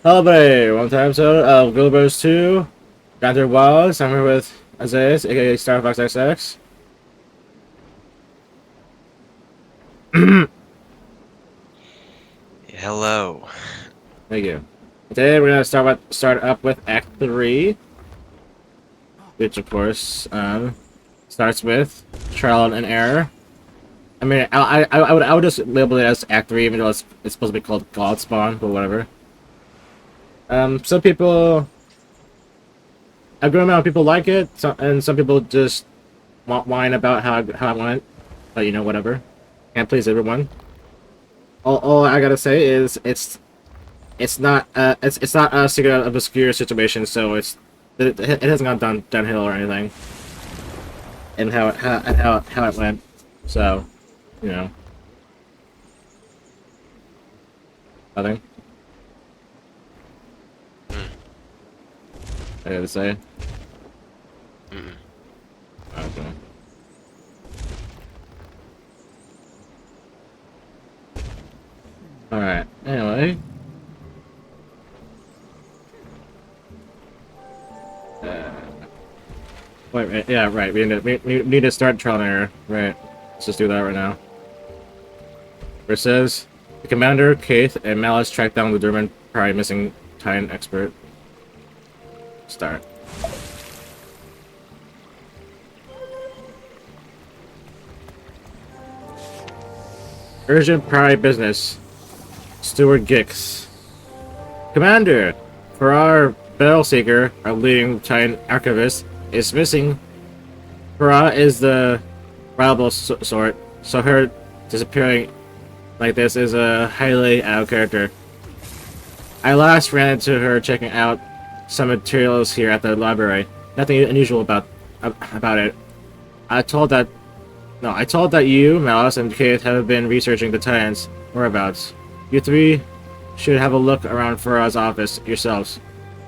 Hello, buddy. One time episode of Gilbert's 2. Janthir Wallace. I'm here with Isaiah, aka Starfox XX. Hello. Thank you. Today we're gonna start up with Act 3, which of course starts with trial and error. I mean, I would just label it as Act 3, even though it's supposed to be called Godspawn, but whatever. Some people, a good amount of people like it, and some people just whine about how I want it. But you know, whatever. Can't please everyone. All I gotta say is it's not a secret obscure situation, so it hasn't gone downhill or anything. And how it went, so you know, nothing. I gotta say. Okay. All right. Anyway. Wait, yeah, right. We need to start trial and error. Right. Let's just do that right now. Where it says the commander, Keith, and Malice track down the Durban Pride missing Titan expert. Start. Urgent Pride business. Steward Gix. Commander, for our Bell Seeker, our leading Titan archivist, is missing. Farah is the reliable sort, so her disappearing like this is a highly out of character. I last ran into her checking out some materials here at the library. Nothing unusual about it. I told that you, Malice, and Keith have been researching the Titans' whereabouts. You three should have a look around Farah's office yourselves.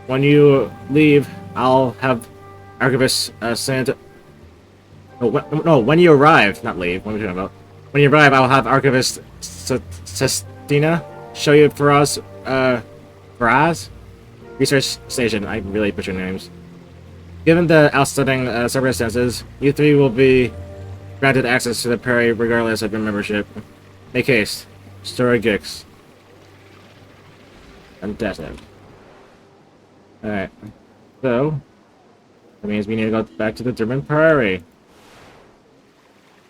When you leave, I'll have Archivist send. No, when you arrive, not leave. What are we talking about? When you arrive, I'll have Archivist Sestina show you Farah's research station. I really butcher names. Given the outstanding circumstances, you three will be granted access to the prairie regardless of your membership. Make haste. Story Gix. And that's it. Alright. So, that means we need to go back to the Durban Prairie.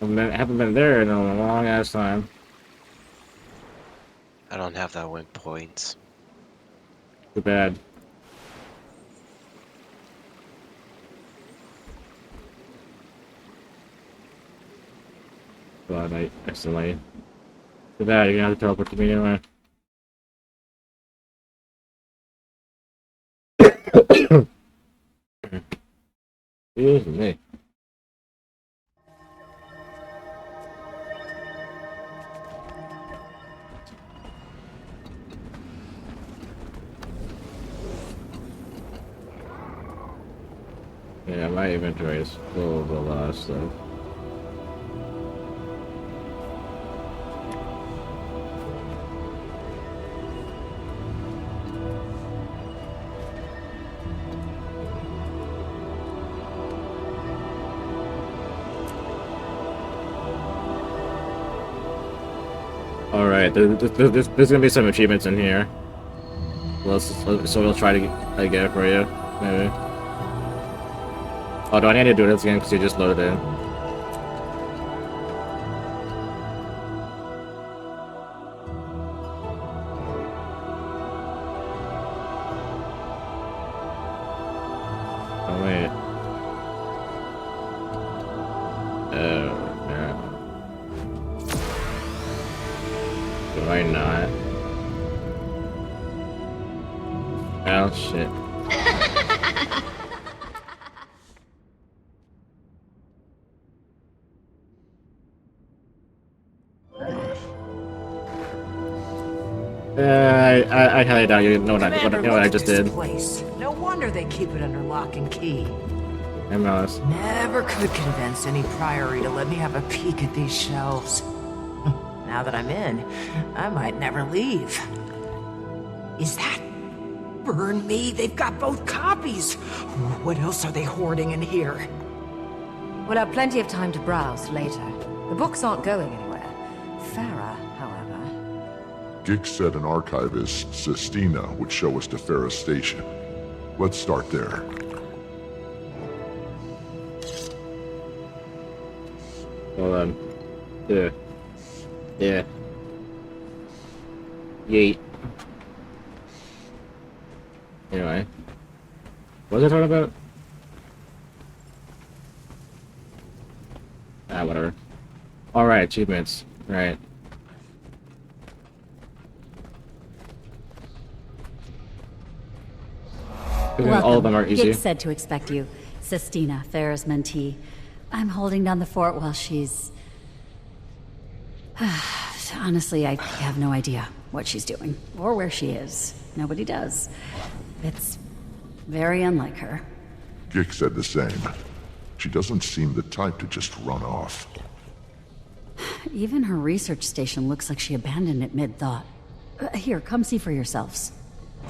I haven't been there in a long ass time. I don't have that win points. Too bad. God, I accidentally. Too bad, you're gonna have to teleport to me anyway. Excuse me. Yeah, my inventory is full of a lot of stuff. Alright, there's gonna be some achievements in here. So we'll try to get it for you, maybe. Oh, do I need to do this again because you just loaded in? Oh, wait. Oh, no. Do I not? Oh, shit. I highly doubt you know what I just did. Place. No wonder they keep it under lock and key. MLS. Never could convince any priory to let me have a peek at these shelves. Now that I'm in, I might never leave. Is that Burn me, they've got both copies. What else are they hoarding in here? We'll have plenty of time to browse later. The books aren't going anywhere. Farah, however... Gix said an archivist, Sistina, would show us to Farah's station. Let's start there. Hold on. Yeah. Yeah. Yeet. Anyway. What was I talking about? Ah, whatever. Alright, achievements. Right. All of them are easy. Gix said to expect you. Sistina, Farah's mentee. I'm holding down the fort while she's... Honestly, I have no idea what she's doing, or where she is. Nobody does. It's very unlike her. Gix said the same. She doesn't seem the type to just run off. Even her research station looks like she abandoned it mid-thought. Here, come see for yourselves.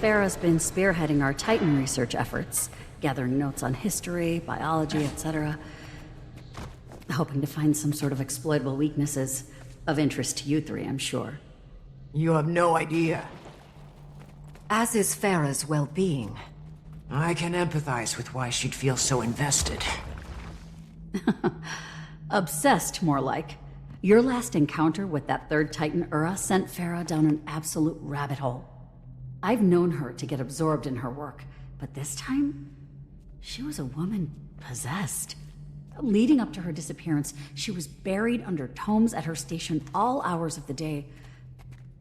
Farah's been spearheading our Titan research efforts, gathering notes on history, biology, etc. Hoping to find some sort of exploitable weaknesses. Of interest to you three, I'm sure. You have no idea. As is Farah's well-being. I can empathize with why she'd feel so invested. Obsessed, more like. Your last encounter with that third Titan Ura sent Farah down an absolute rabbit hole. I've known her to get absorbed in her work, but this time, she was a woman possessed. Leading up to her disappearance, she was buried under tomes at her station all hours of the day.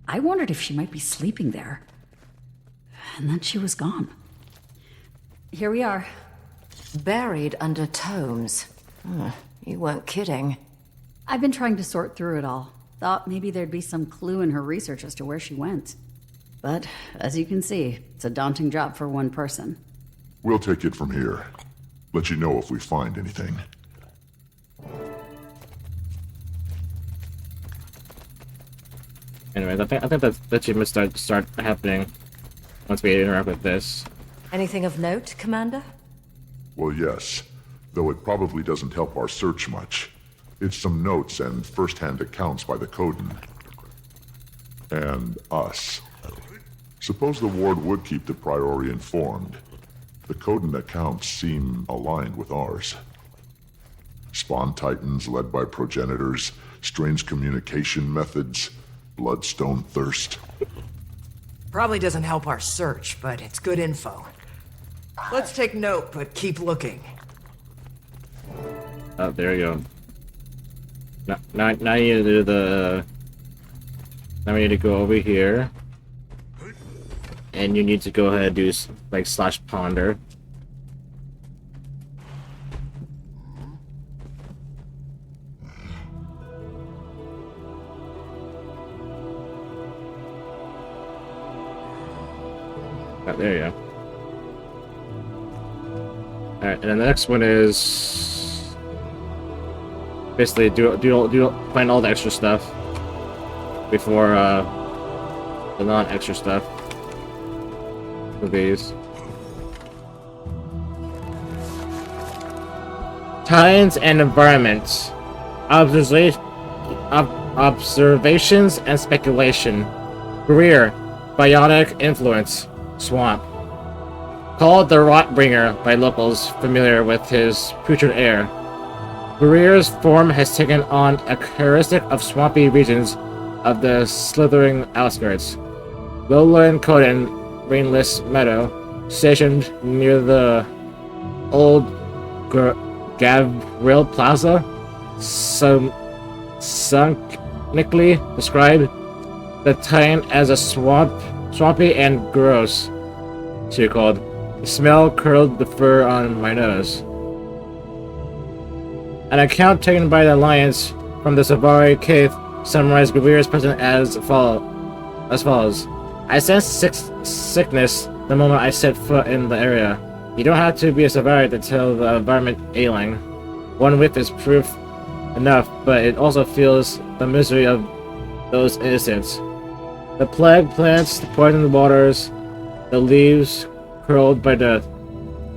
I wondered if she might be sleeping there. And then she was gone. Here we are. Buried under tomes. You weren't kidding. I've been trying to sort through it all. Thought maybe there'd be some clue in her research as to where she went. But, as you can see, it's a daunting job for one person. We'll take it from here. Let you know if we find anything. Anyways, I think that the achievements start happening once we interact with this. Anything of note, Commander? Well, yes. Though it probably doesn't help our search much. It's some notes and first-hand accounts by the Coden. And us. Suppose the Ward would keep the Priori informed. The Coden accounts seem aligned with ours. Spawn Titans led by progenitors, strange communication methods, bloodstone thirst. Probably doesn't help our search, but it's good info. Let's take note, but keep looking. Oh, there you go. Now you need to do the... Now we need to go over here. And you need to go ahead and do, like, /ponder. Oh, there you go. Alright, and then the next one is basically find all the extra stuff before the non-extra stuff with these. Times and environments. Observations and speculation. Career. Bionic influence. Swamp. Called the Rotbringer by locals familiar with his putrid air. Career's form has taken on a characteristic of swampy regions of the slithering outskirts. Lowland Coden, rainless meadow, stationed near the old Gavril Plaza, sonically described the Titan as a swampy and gross. She called. The smell curled the fur on my nose. An account taken by the Alliance from the Savari Cave summarized Gavir's presence as follows. I sensed sickness the moment I set foot in the area. You don't have to be a Savari to tell the environment ailing. One whiff is proof enough, but it also feels the misery of those innocents. The plague plants, the poisoned waters, The leaves curled by death.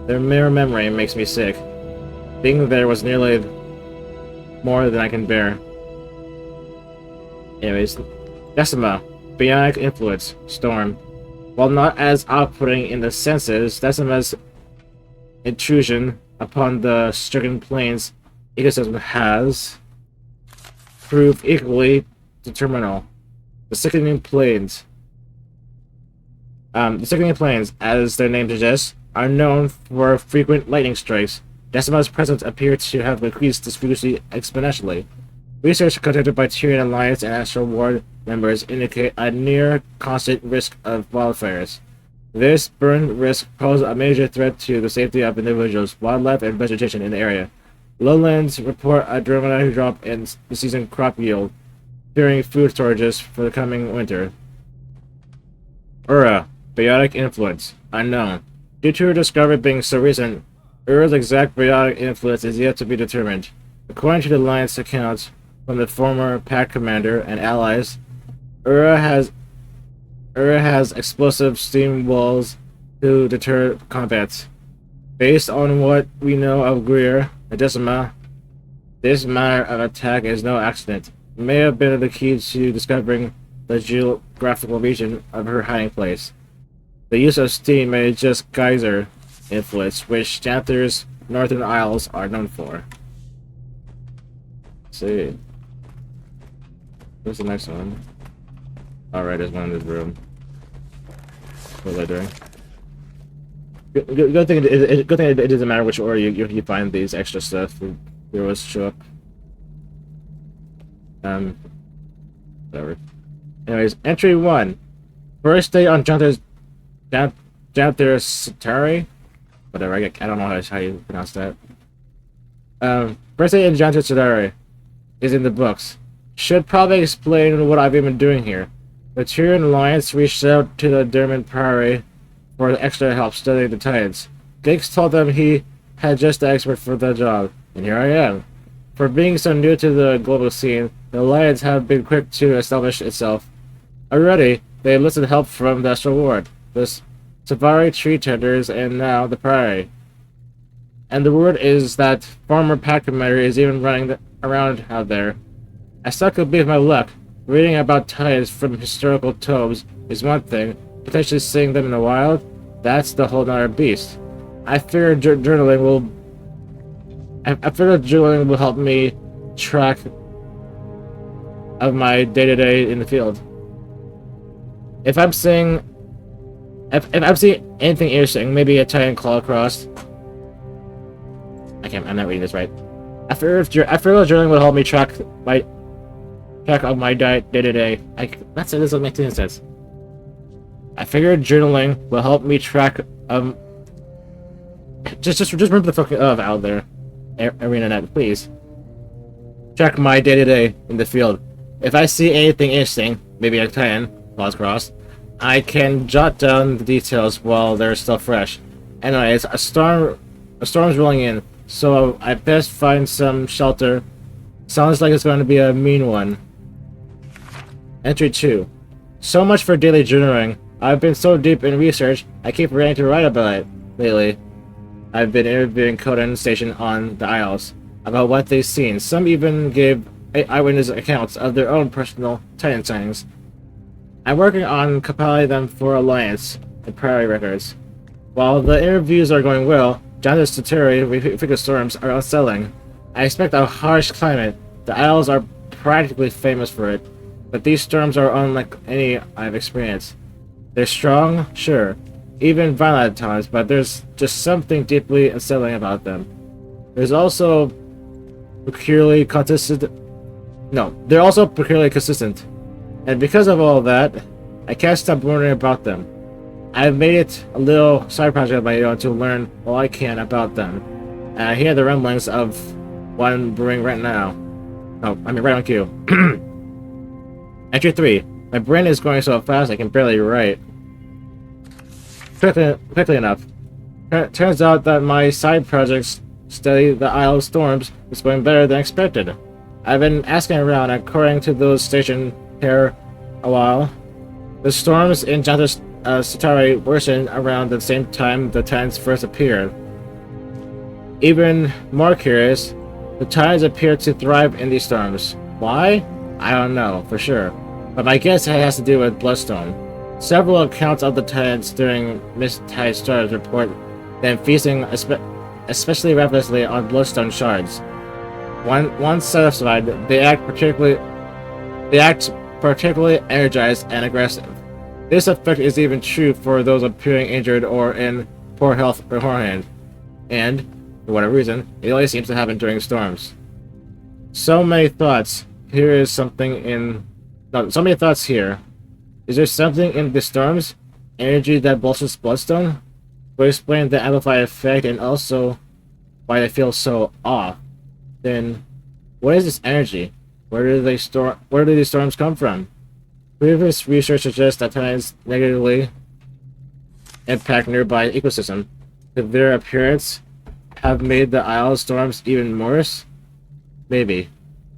Their mere memory makes me sick. Being there was nearly more than I can bear. Anyways, Decima, Bionic Influence, Storm. While not as off-putting in the senses, Decima's intrusion upon the stricken plains ecosystem has proved equally detrimental. The Sickening Plains, as their name suggests, are known for frequent lightning strikes. Decima's presence appears to have increased this frequency exponentially. Research conducted by Tyrian Alliance and Astral Ward members indicate a near constant risk of wildfires. This burn risk poses a major threat to the safety of individuals, wildlife, and vegetation in the area. Lowlands report a dramatic drop in the season crop yield, fearing food storages for the coming winter. Ura, Biotic Influence, unknown. Due to her discovery being so recent, Ura's exact biotic influence is yet to be determined. According to the Alliance accounts from the former Pack Commander and allies, Ura has explosive steam walls to deter combat. Based on what we know of Greer and Decima, this manner of attack is no accident. It may have been the key to discovering the geographical region of her hiding place. The use of steam may just geyser influence, which Janthir's northern isles are known for. Let's see. What's the next one? Alright, there's one in this room. What was I doing? Good thing it doesn't matter which order you find these extra stuff. They always show up. Whatever. Anyways, entry 1. First day on Janthir's Satari? Whatever, I don't know how you pronounce that. First day in Janthir's Satari is in the books. Should probably explain what I've been doing here. The Tyrian Alliance reached out to the Dermot Priory for extra help studying the Titans. Giggs told them he had just the expert for the job, and here I am. For being so new to the global scene, the Alliance have been quick to establish itself. Already, they enlisted help from the Astral Ward, the Savari Tree Tenders, and now the Priory. And the word is that former Pack Commander is even running around out there. I still could be with my luck. Reading about Titans from historical tomes is one thing. Potentially seeing them in the wild, that's the whole nother beast. I figure journaling will help me track of my day-to-day in the field. If I'm seeing anything interesting, maybe a Titan claw across. I'm not reading this right. I figure journaling will help me track of my day-to-day. This doesn't make any sense. I figured journaling will help me track just remember the fucking out there. ArenaNet, please. Track my day-to-day in the field. If I see anything interesting, maybe a Titan, claws crossed, I can jot down the details while they're still fresh. Anyways, a storm's rolling in, so I best find some shelter. Sounds like it's going to be a mean one. Entry 2. So much for daily journaling. I've been so deep in research, I keep forgetting to write about it lately. I've been interviewing Coden Station on the Isles about what they've seen. Some even gave eyewitness accounts of their own personal Titan sightings. I'm working on compiling them for Alliance and Prairie Records. While the interviews are going well, Janthir's Satari storms are unsettling. I expect a harsh climate. The Isles are practically famous for it, but these storms are unlike any I've experienced. They're strong, sure, even violent at times, but there's just something deeply unsettling about them. There's also peculiarly consistent. No, they're also peculiarly consistent. And because of all that, I can't stop wondering about them. I've made it a little side project of my own to learn all I can about them. And I hear the rumblings of one brewing right now. Right on cue. Entry 3. My brain is going so fast I can barely write. Quickly enough. Turns out that my side projects study the Isle of Storms is going better than expected. I've been asking around, according to those stationed here a while. The storms in Janthir's Satari worsened around the same time the Titans first appeared. Even more curious, the Titans appear to thrive in these storms. Why? I don't know, for sure. But my guess it has to do with Bloodstone. Several accounts of the Titans during Mist-Tide storms report them feasting especially ravenously on Bloodstone shards. Once satisfied, they act particularly energized and aggressive. This effect is even true for those appearing injured or in poor health beforehand, and, for whatever reason, it only seems to happen during storms. So many thoughts. So many thoughts here. Is there something in the storms? Energy that bolsters Bloodstone? Will explain the amplified effect and also why they feel so off. Then, what is this energy? Where do these storms come from? Previous research suggests that Titans negatively impact nearby ecosystem. Could their appearance have made the Isle storms even worse? Maybe.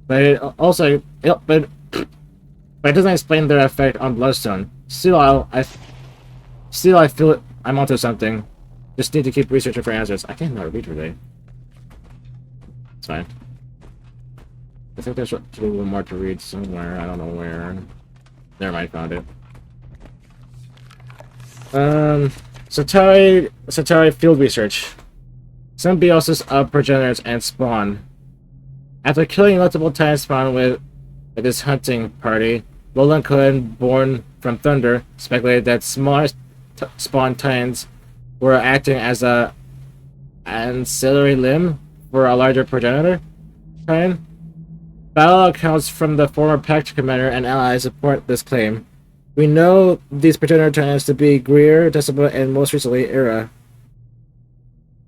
But it doesn't explain their effect on Bloodstone. Still, I feel it. I'm onto something. Just need to keep researching for answers. I can't read today. It's fine. I think there's a little more to read somewhere. I don't know where. Never mind, found it. Satari field research. Symbiosis of progenitors and spawn. After killing multiple Titan spawn with his hunting party, Roland Cohen, born from Thunder, speculated that smaller spawn Titans were acting as a ancillary limb for a larger progenitor Titan. Battle accounts from the former Pact commander and allies support this claim. We know these progenitor Titans to be Greer, Decima, and most recently Era.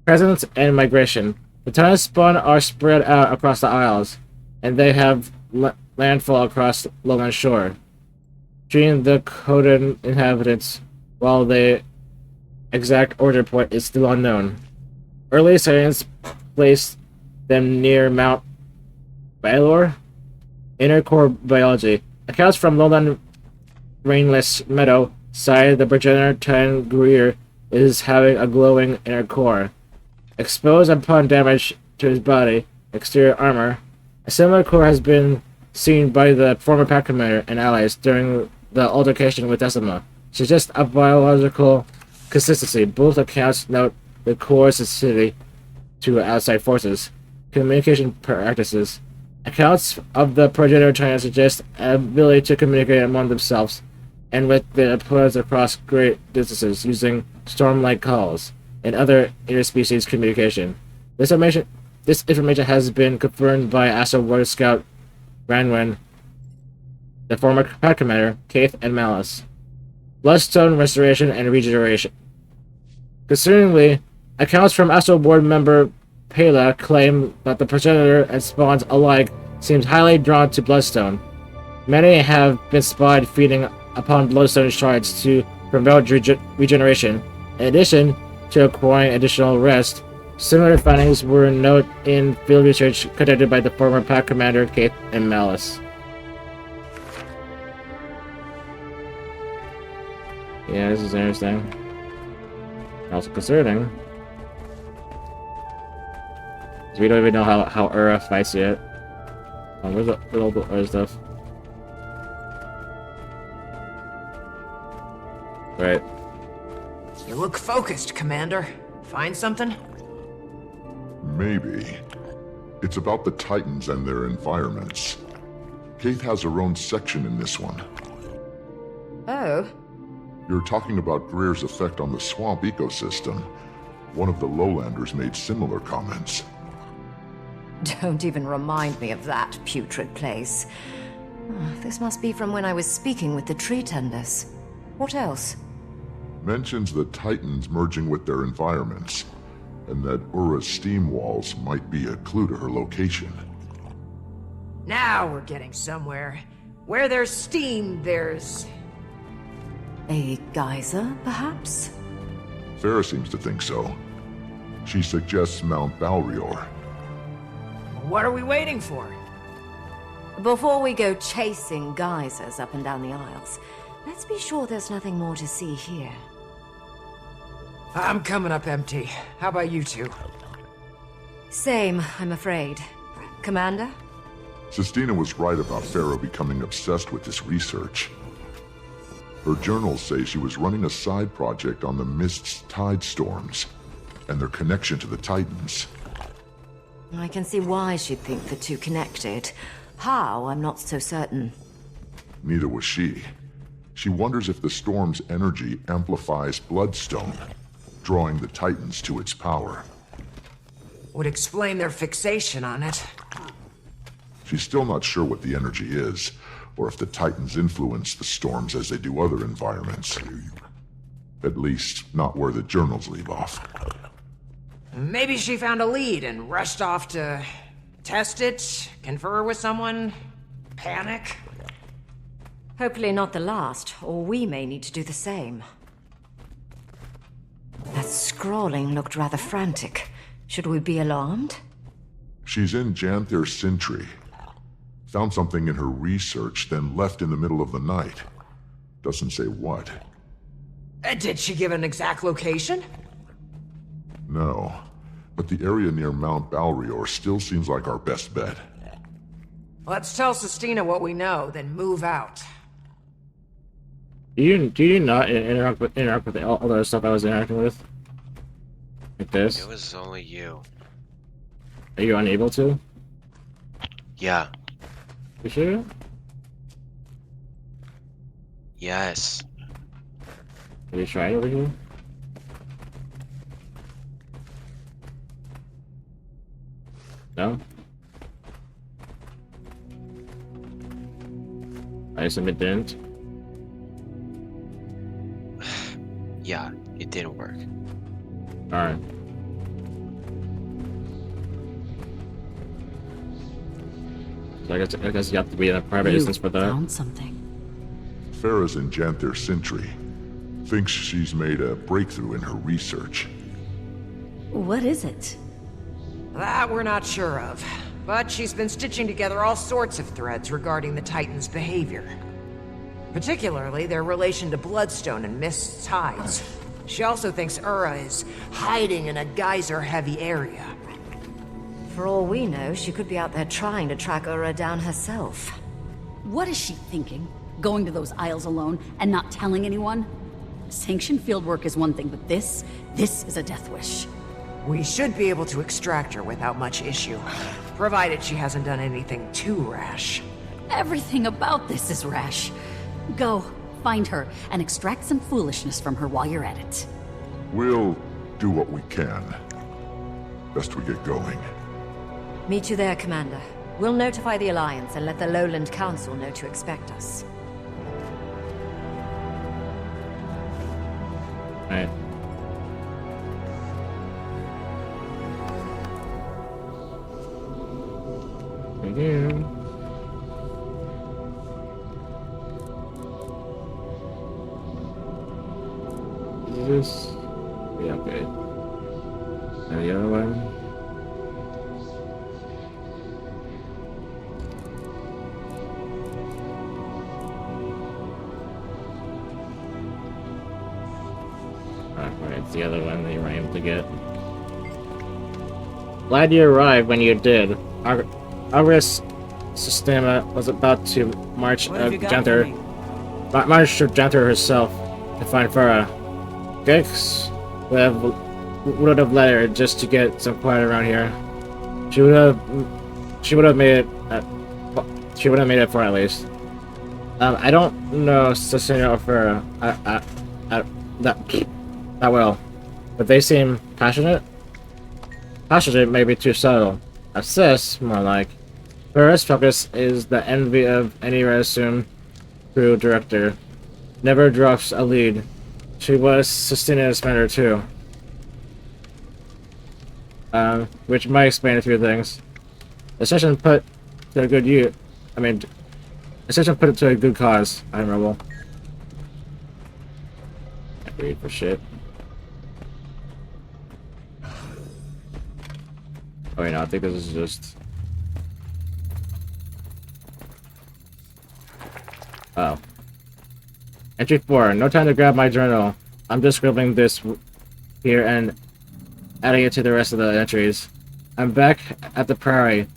Presence and migration. The Titan spawn are spread out across the Isles, and they have landfall across Lowland Shore, treating the Coden inhabitants, while the exact origin point is still unknown. Early science placed them near Mount Baylor. Inner core biology. Accounts from Lowland Rainless Meadow cite the progenitor Titan Greer is having a glowing inner core. Exposed upon damage to his body, exterior armor, a similar core has been seen by the former Pact commander and allies during the altercation with Decima. Suggests a biological consistency. Both accounts note the core sensitivity to outside forces. Communication practices. Accounts of the progenitor China suggest an ability to communicate among themselves and with their opponents across great distances using storm-like calls and other interspecies communication. This information has been confirmed by Astro War Scout Ranwen, the former Pact commander, Kaith, and Malice. Bloodstone restoration and regeneration. Concerningly, accounts from Astro Board member Pela claim that the progenitor and spawns alike seems highly drawn to Bloodstone. Many have been spotted feeding upon Bloodstone shards to promote regeneration. In addition to acquiring additional rest, similar findings were noted in field research conducted by the former Pact commander Kate and Malice. Yeah, this is interesting. Also concerning. We don't even know how Ura fights yet. Oh, where's all the other stuff? Right. You look focused, Commander. Find something? Maybe. It's about the Titans and their environments. Kaith has her own section in this one. Oh? You're talking about Greer's effect on the swamp ecosystem. One of the lowlanders made similar comments. Don't even remind me of that putrid place. This must be from when I was speaking with the tree tenders. What else? Mentions the Titans merging with their environments, and that Ura's steam walls might be a clue to her location. Now we're getting somewhere. Where there's steam, there's... A geyser, perhaps? Farah seems to think so. She suggests Mount Balrior. What are we waiting for? Before we go chasing geysers up and down the aisles, Let's be sure there's nothing more to see here. I'm coming up empty. How about you two? Same, I'm afraid. Commander? Sistina was right about Pharaoh becoming obsessed with this research. Her journals say she was running a side project on the Mist's tide storms and their connection to the Titans. I can see why she'd think the two connected. How, I'm not so certain. Neither was she. She wonders if the storm's energy amplifies Bloodstone, drawing the Titans to its power. Would explain their fixation on it. She's still not sure what the energy is, or if the Titans influence the storms as they do other environments. At least, not where the journals leave off. Maybe she found a lead and rushed off to test it, confer with someone, panic. Hopefully not the last, or we may need to do the same. That scrawling looked rather frantic. Should we be alarmed? She's in Janthir Sentry. Found something in her research, then left in the middle of the night. Doesn't say what. Did she give an exact location? No, but the area near Mount Balrior still seems like our best bet. Let's tell Sistina what we know, then move out. Do you not interact with all the other stuff I was interacting with? Like this? It was only you. Are you unable to? Yeah. You sure? Yes. Have you tried over here? No? I assume it didn't. Yeah, it didn't work. Alright. So I guess you have to be in a private instance for that. Found something. Farah's in Janthir Sentry. Thinks she's made a breakthrough in her research. What is it? That we're not sure of. But she's been stitching together all sorts of threads regarding the Titans' behavior. Particularly their relation to Bloodstone and Mist's tides. She also thinks Ura is hiding in a geyser-heavy area. For all we know, she could be out there trying to track Ura down herself. What is she thinking? Going to those isles alone and not telling anyone? Sanctioned fieldwork is one thing, but this is a death wish. We should be able to extract her without much issue. Provided she hasn't done anything too rash. Everything about this is rash. Go, find her, and extract some foolishness from her while you're at it. We'll do what we can. Best we get going. Meet you there, Commander. We'll notify the Alliance and let the Lowland Council know to expect us. Alright. Thank you. Is this? Yeah, okay. And the other one? Alright, it's the other one that you were able to get. Glad you arrived when you did. August Sistema was about to march Janthir. March to Janthir herself to find Farah. Gex would have let her just to get some quiet around here. She would have made it. She would have made it for at least. I don't know Sistema or Farah that well, but they seem passionate. Passionate may be too subtle. Obsessed, more like. Farah's focus is the envy of any resume crew director. Never drops a lead. She was Sistina's mentor too. Which might explain a few things. The session put to a good use. The session put it to a good cause. Admirable. Can't read for shit. Oh wait, no, I think this is just... Oh. Entry 4. No time to grab my journal. I'm just scribbling this here and adding it to the rest of the entries. I'm back at the prairie.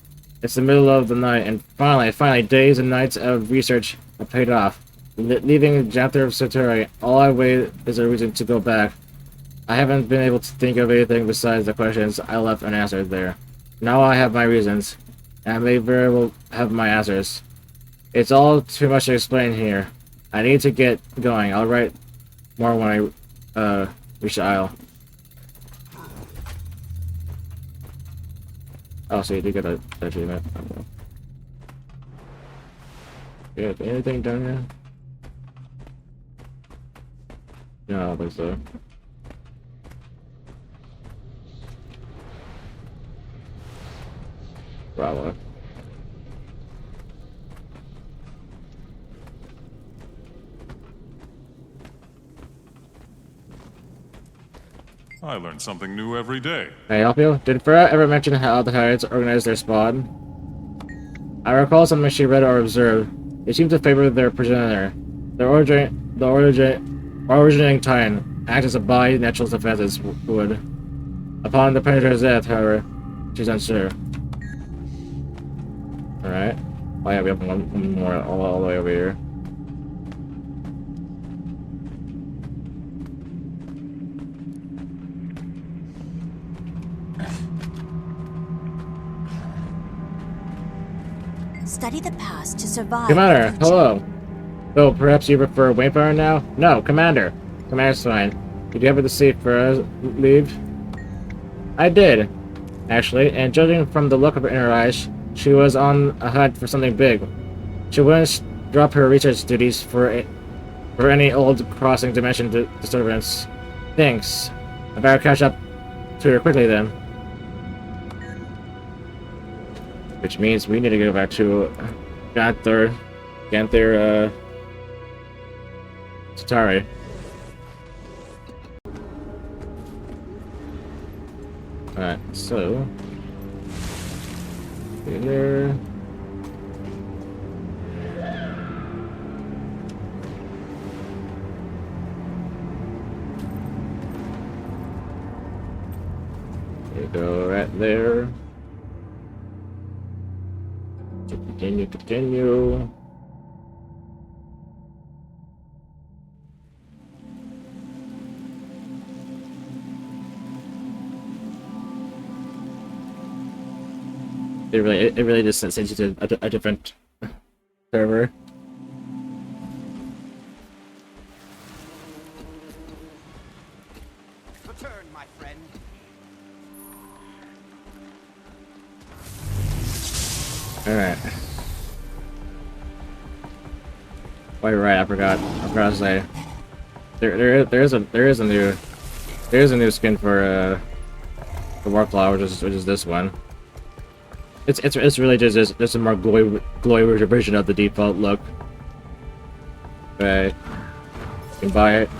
It's the middle of the night, and finally, days and nights of research have paid off. Leaving Janthir Satori, all I wait is a reason to go back. I haven't been able to think of anything besides the questions I left unanswered there. Now I have my reasons, and I may very well have my answers. It's all too much to explain here. I need to get going. I'll write more when I reach the aisle. Oh, so you did get that achievement. Yeah, anything done here? No, I don't think so. Bravo. I learn something new every day. Can I help you? Did Farah ever mention how the Tides organize their spawn? I recall something she read or observed. They seem to favor their progenitor. The originating Titan acts as a body natural defenses would. Upon the penetrator's death, however, she's unsure. Alright. Oh yeah, we have one more all the way over here. Study the past to survive. Commander, hello. Though perhaps you prefer Wayfarer now? No, Commander. Commander's fine. Did you ever see Farah leave? I did, actually, and judging from the look of her in her eyes, she was on a hunt for something big. She wouldn't drop her research duties for any old crossing dimension disturbance. Thanks. I better catch up to her quickly then. Which means we need to go back to Janthir, Satori. Alright, so... There... There you go, right there. Continue. It really just sends you to a different server. Return, my friend. Alright. Oh, you're right, I forgot to say. There is a new skin for Warclaw, which is this one. It's really just a more glowy version of the default look. But you can buy it.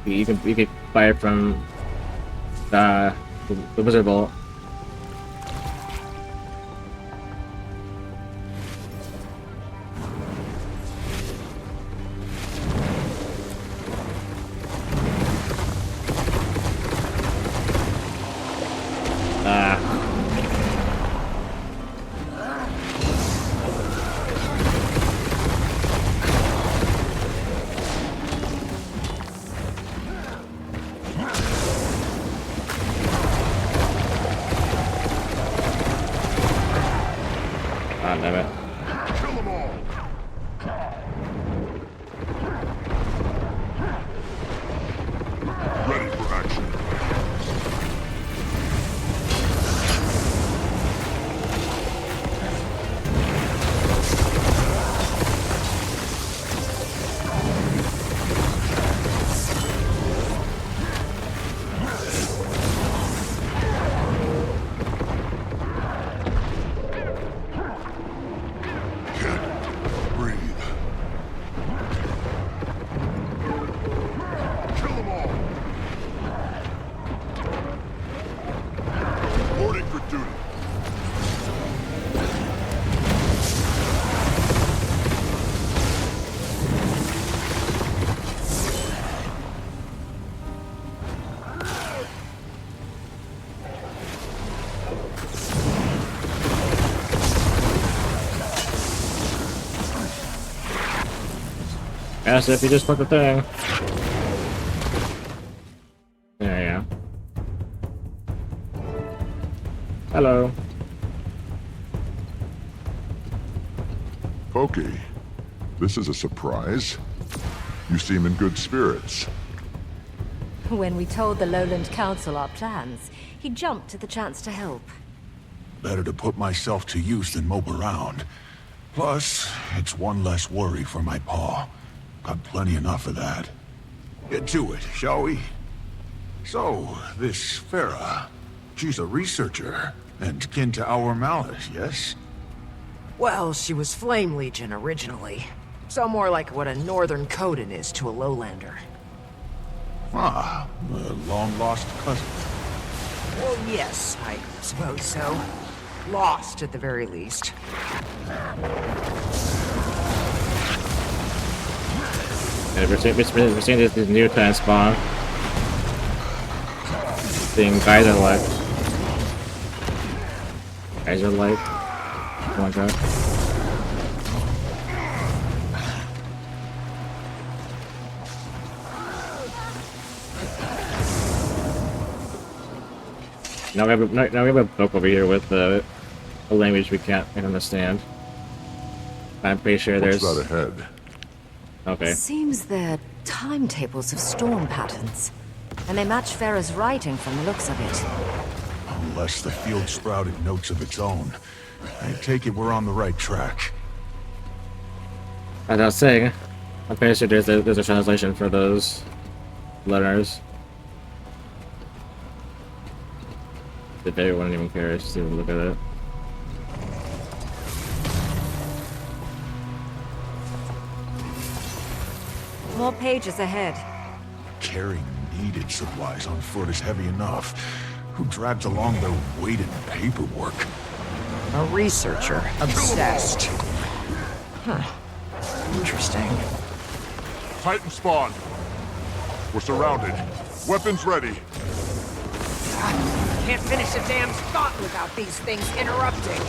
You can buy it from the Wizard Vault. Damn it. Kill them all! Ready for action. As if you just put the thing. There you go. Hello. Pokey, this is a surprise. You seem in good spirits. When we told the Lowland Council our plans, he jumped at the chance to help. Better to put myself to use than mope around. Plus, it's one less worry for my paw. Got plenty enough of that. Get to it, shall we? So, this Farah, she's a researcher, and kin to our Malice, yes? Well, she was Flame Legion originally. So more like what a Northern Coden is to a Lowlander. Ah, a long-lost cousin. Well, yes, I suppose so. Lost, at the very least. Yeah, we're seeing this new time spawn. Seeing guys are like. Guys are like. Oh my god. Now we have a book over here with a language we can't understand. I'm pretty sure What's there's... that ahead? Okay. Seems they're timetables of storm patterns. And they match Farah's writing from the looks of it. Unless the field sprouted notes of its own. I take it we're on the right track. As I was saying, I'm pretty sure there's a translation for those letters. If everyone even cares, just even look at it. More pages ahead. Carrying needed supplies on foot is heavy enough. Who drags along their weighted paperwork? A researcher. Obsessed. Huh. Interesting. Titan spawn. We're surrounded. Weapons ready. Can't finish a damn thought without these things interrupting.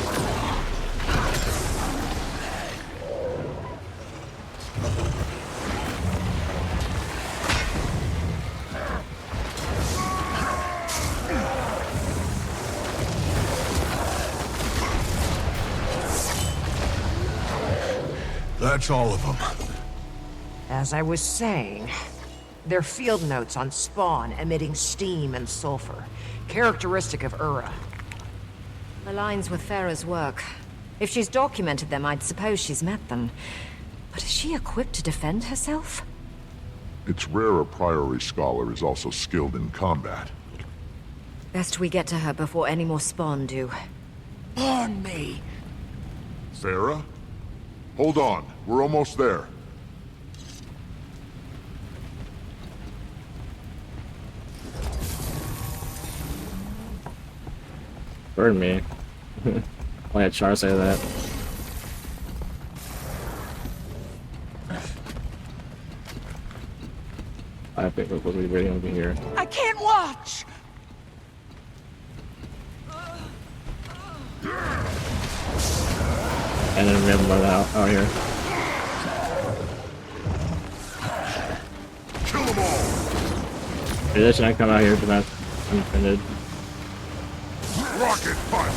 That's all of them. As I was saying, they're field notes on spawn emitting steam and sulfur, characteristic of Ura. Aligns with Farah's work. If she's documented them, I'd suppose she's met them. But is she equipped to defend herself? It's rare a Priory scholar is also skilled in combat. Best we get to her before any more spawn do. On me! Farah? Hold on, we're almost there. Burn me. Why did Char say that? I think we're supposed to be waiting over here. I can't watch! And then we have one out here. Kill them all! Maybe they should not come out here to not unfriended. Rocket punch!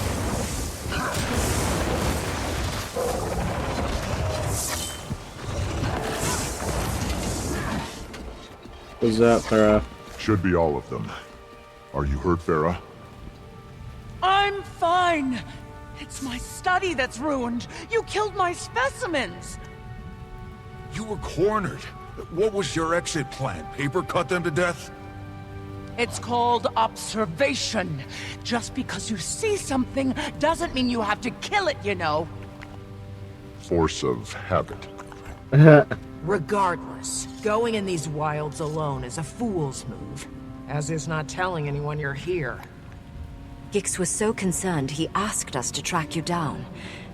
What's up, Farah? Should be all of them. Are you hurt, Farah? I'm fine. It's my study that's ruined. You killed my specimens. You were cornered. What was your exit plan? Paper cut them to death? It's called observation. Just because you see something doesn't mean you have to kill it, you know. Force of habit. Regardless, going in these wilds alone is a fool's move. As is not telling anyone you're here. Gix was so concerned he asked us to track you down.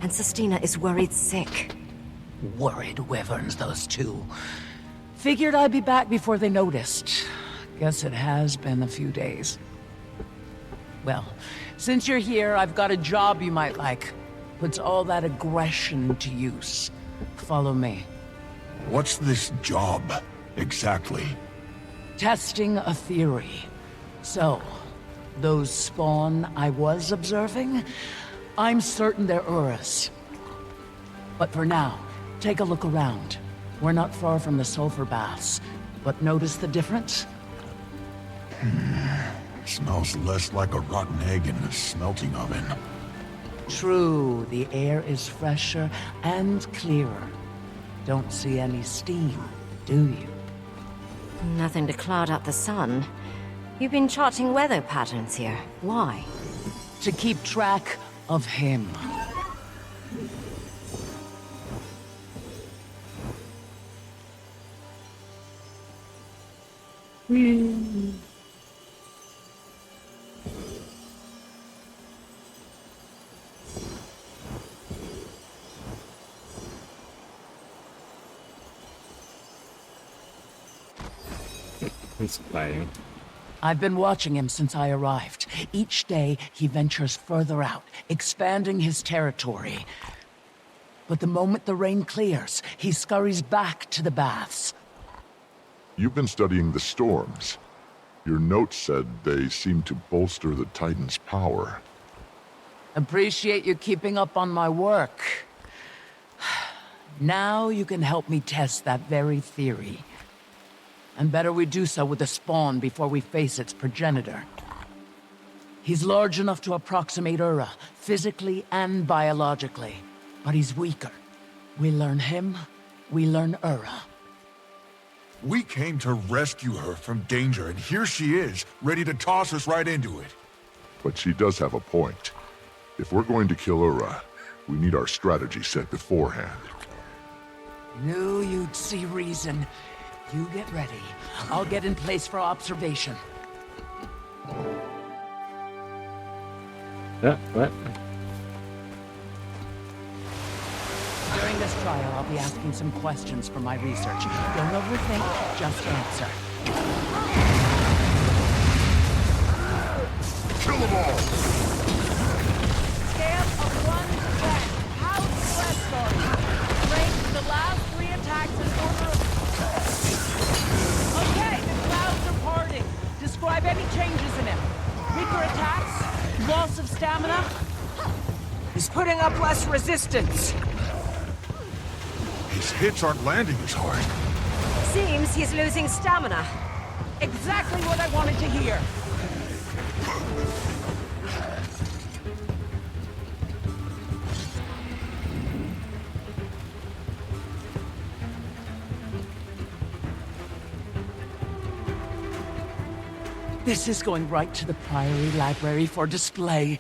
And Sestina is worried sick. Worried wyverns, those two. Figured I'd be back before they noticed. Guess it has been a few days. Well, since you're here, I've got a job you might like. Puts all that aggression to use. Follow me. What's this job, exactly? Testing a theory. So, those spawn I was observing, I'm certain they're Urus. But for now, take a look around. We're not far from the sulfur baths, but notice the difference? Smells less like a rotten egg in a smelting oven. True, the air is fresher and clearer. Don't see any steam, do you? Nothing to cloud up the sun. You've been charting weather patterns here. Why? To keep track of him. It's exciting. I've been watching him since I arrived. Each day, he ventures further out, expanding his territory. But the moment the rain clears, he scurries back to the baths. You've been studying the storms. Your notes said they seem to bolster the Titan's power. Appreciate you keeping up on my work. Now you can help me test that very theory. And better we do so with the spawn before we face its progenitor. He's large enough to approximate Ura, physically and biologically. But he's weaker. We learn him, we learn Ura. We came to rescue her from danger, and here she is, ready to toss us right into it. But she does have a point. If we're going to kill Ura, we need our strategy set beforehand. Knew you'd see reason. You get ready. I'll get in place for observation. What? During this trial, I'll be asking some questions for my research. Don't overthink, just answer. Kill them all! Scale of 1 to 10. How stressed are you? Rank the last 3 attacks in order of... Okay, the clouds are parting. Describe any changes in him. Weaker attacks? Loss of stamina? He's putting up less resistance. His hits aren't landing as hard. Seems he's losing stamina. Exactly what I wanted to hear. This is going right to the Priory Library for display.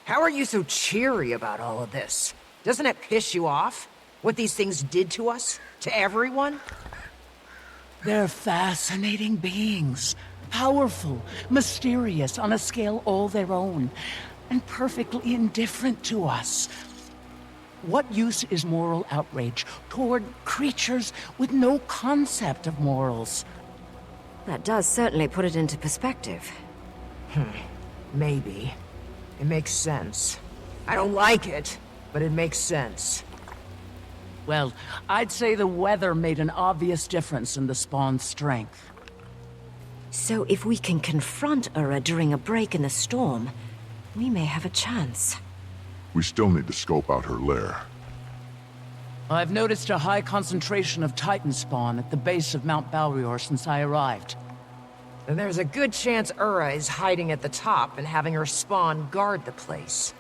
How are you so cheery about all of this? Doesn't it piss you off? What these things did to us? To everyone? They're fascinating beings. Powerful, mysterious on a scale all their own, and perfectly indifferent to us. What use is moral outrage toward creatures with no concept of morals? That does certainly put it into perspective. Maybe. It makes sense. I don't like it, but it makes sense. Well, I'd say the weather made an obvious difference in the spawn's strength. So if we can confront Ura during a break in the storm, we may have a chance. We still need to scope out her lair. I've noticed a high concentration of Titan spawn at the base of Mount Balrior since I arrived. And there's a good chance Ura is hiding at the top and having her spawn guard the place.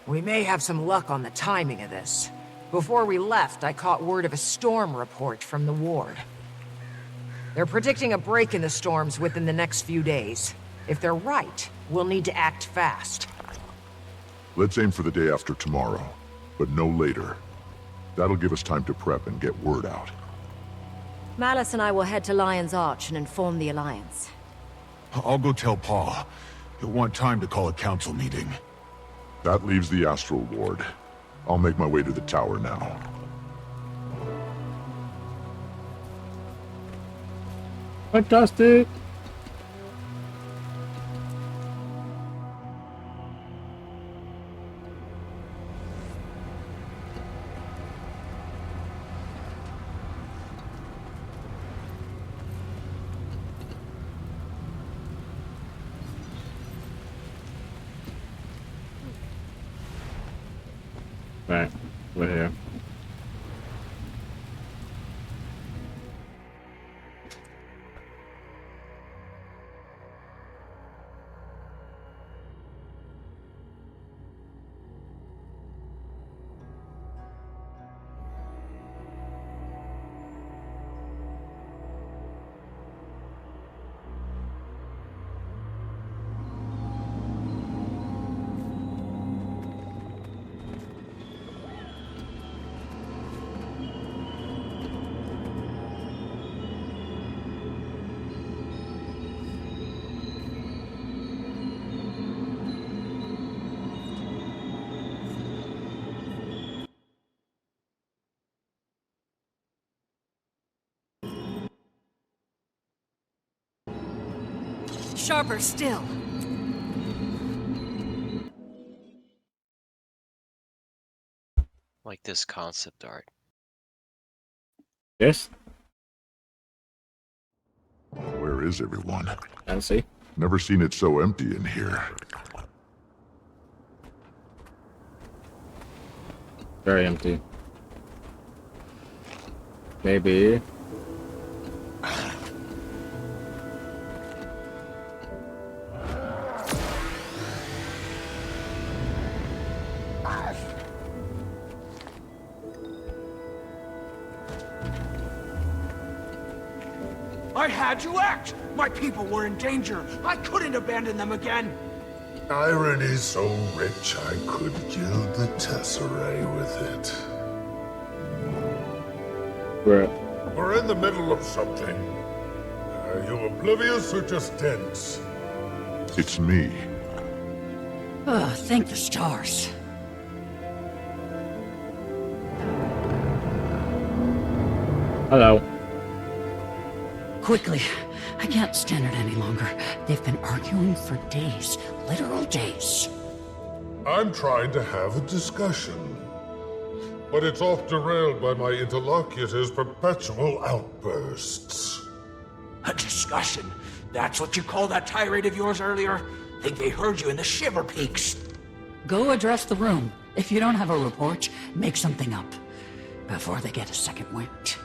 We may have some luck on the timing of this. Before we left, I caught word of a storm report from the ward. They're predicting a break in the storms within the next few days. If they're right, we'll need to act fast. Let's aim for the day after tomorrow, but no later. That'll give us time to prep and get word out. Malice and I will head to Lion's Arch and inform the Alliance. I'll go tell Pa. He'll want time to call a council meeting. That leaves the Astral Ward. I'll make my way to the tower now. Fantastic! Right. We're here. Sharper still. Like this concept art. Yes? Where is everyone? And see? Never seen it so empty in here. Very empty. Maybe. I had to act! My people were in danger. I couldn't abandon them again. Irony so rich I could gild the tesserae with it. We're in the middle of something. Are you oblivious or just tense? It's me. Oh, thank the stars. Hello. Quickly. I can't stand it any longer. They've been arguing for days. Literal days. I'm trying to have a discussion. But it's off derailed by my interlocutor's perpetual outbursts. A discussion? That's what you called that tirade of yours earlier? Think they heard you in the Shiver Peaks. Go address the room. If you don't have a report, make something up. Before they get a second wind.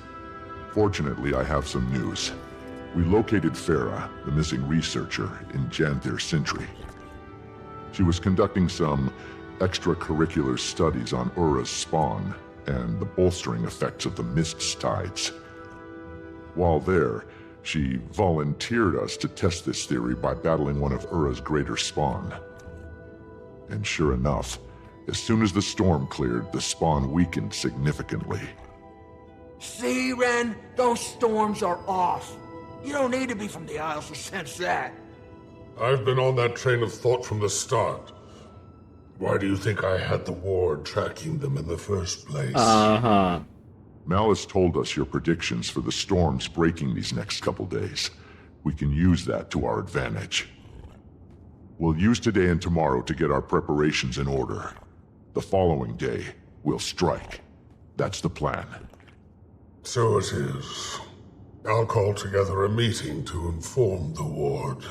Fortunately, I have some news. We located Farah, the missing researcher, in Janthir Sentry. She was conducting some extracurricular studies on Ura's spawn and the bolstering effects of the Mist's tides. While there, she volunteered us to test this theory by battling one of Ura's greater spawn. And sure enough, as soon as the storm cleared, the spawn weakened significantly. See, Ren? Those storms are off. You don't need to be from the Isles to sense that. I've been on that train of thought from the start. Why do you think I had the ward tracking them in the first place? Uh-huh. Malice told us your predictions for the storms breaking these next couple days. We can use that to our advantage. We'll use today and tomorrow to get our preparations in order. The following day, we'll strike. That's the plan. So it is. I'll call together a meeting to inform the ward.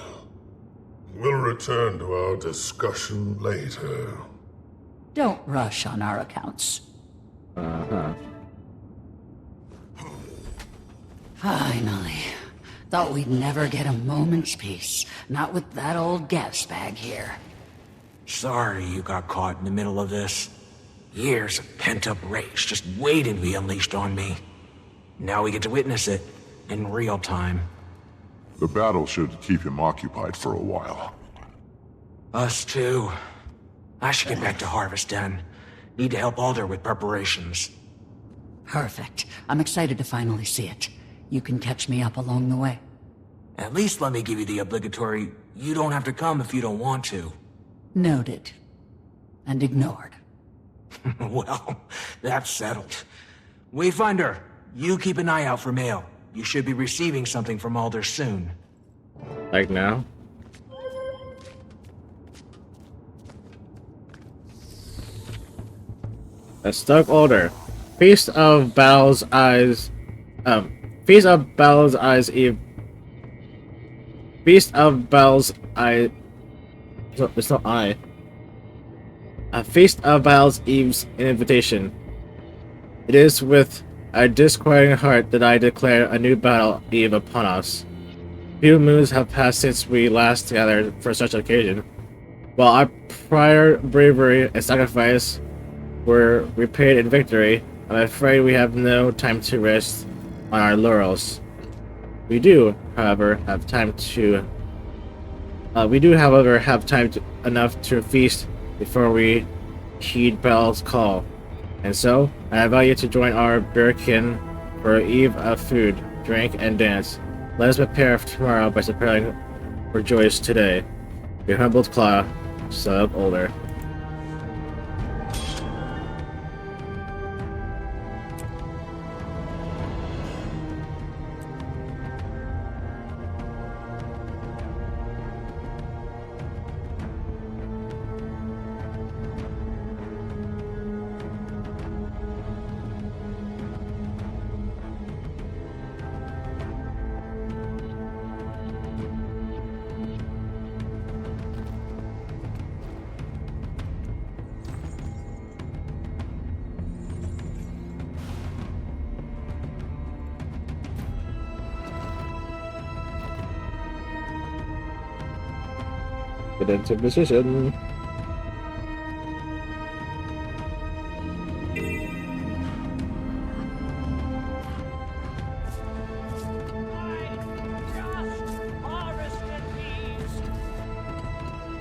We'll return to our discussion later. Don't rush on our accounts. Uh-huh. Finally. Thought we'd never get a moment's peace. Not with that old gas bag here. Sorry you got caught in the middle of this. Years of pent-up rage just waiting to be unleashed on me. Now we get to witness it in real time. The battle should keep him occupied for a while. Us too. I should get back to Harvest Den. Need to help Alder with preparations. Perfect. I'm excited to finally see it. You can catch me up along the way. At least let me give you the obligatory, you don't have to come if you don't want to. Noted. And ignored. Well, that's settled. Wayfinder, you keep an eye out for mail. You should be receiving something from Alder soon. Like now? A stuck order. Feast of Baal's Eyes. Feast of Baal's Eyes Eve. Feast of Baal's Eye. It's not I. A Feast of Battles Eve's invitation. It is with a disquieting heart that I declare a new battle eve upon us. Few moons have passed since we last gathered for such an occasion. While our prior bravery and sacrifice were repaid in victory, I'm afraid we have no time to rest on our laurels. We do, however, have time enough to feast before we heed Bel's call. And so, I invite you to join our bearkin for an eve of food, drink, and dance. Let us prepare for tomorrow by preparing for joys today. Your humbled Claw, son of Older. Get into position.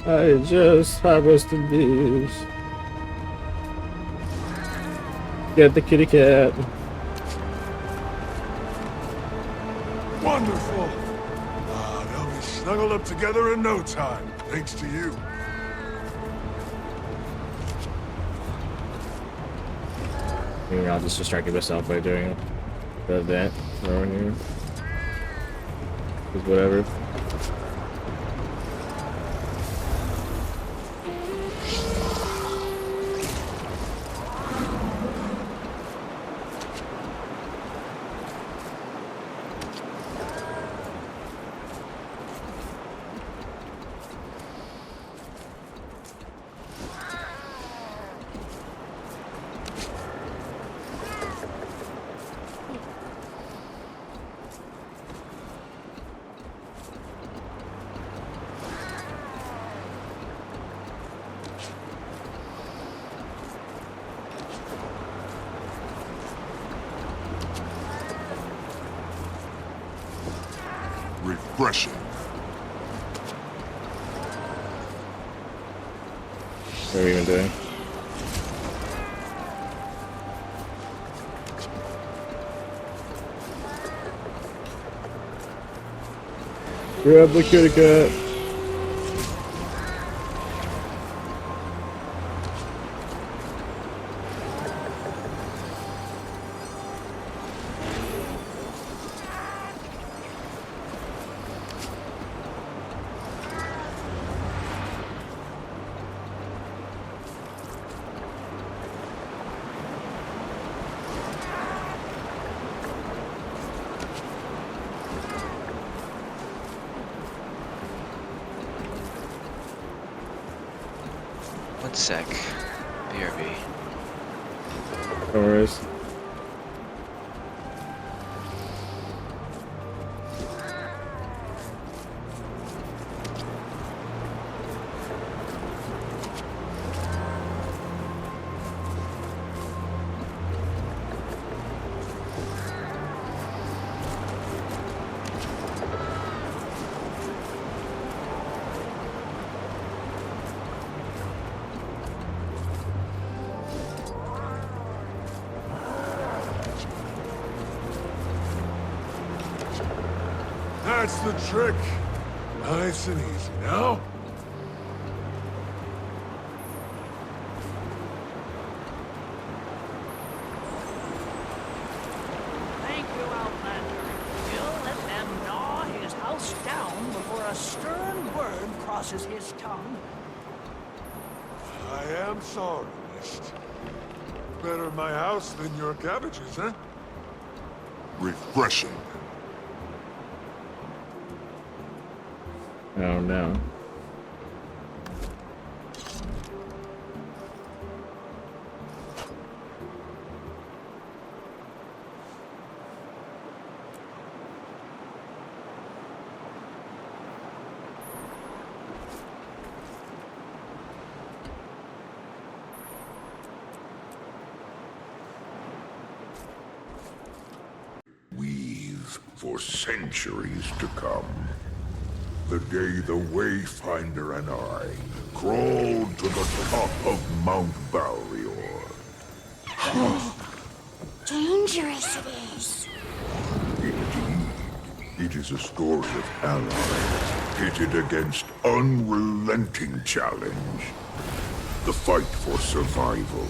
I just harvested these. Get the kitty cat. Wonderful! They'll be snuggled up together in no time, thanks to you. Maybe I'll just distract myself by doing the event throwing you. Just whatever. Refreshing. What are we even doing? Grab the kitty cat. One sec. BRB. No worries. That's the trick. Nice and easy now. Thank you, Outlander. You'll let them gnaw his house down before a stern word crosses his tongue. I am sorry, Mist. Better my house than your cabbages, huh? Refreshing. Oh no. for centuries to come. The day the Wayfinder and I crawled to the top of Mount Balrior. Dangerous it is. Indeed, it is a story of allies pitted against unrelenting challenge. The fight for survival.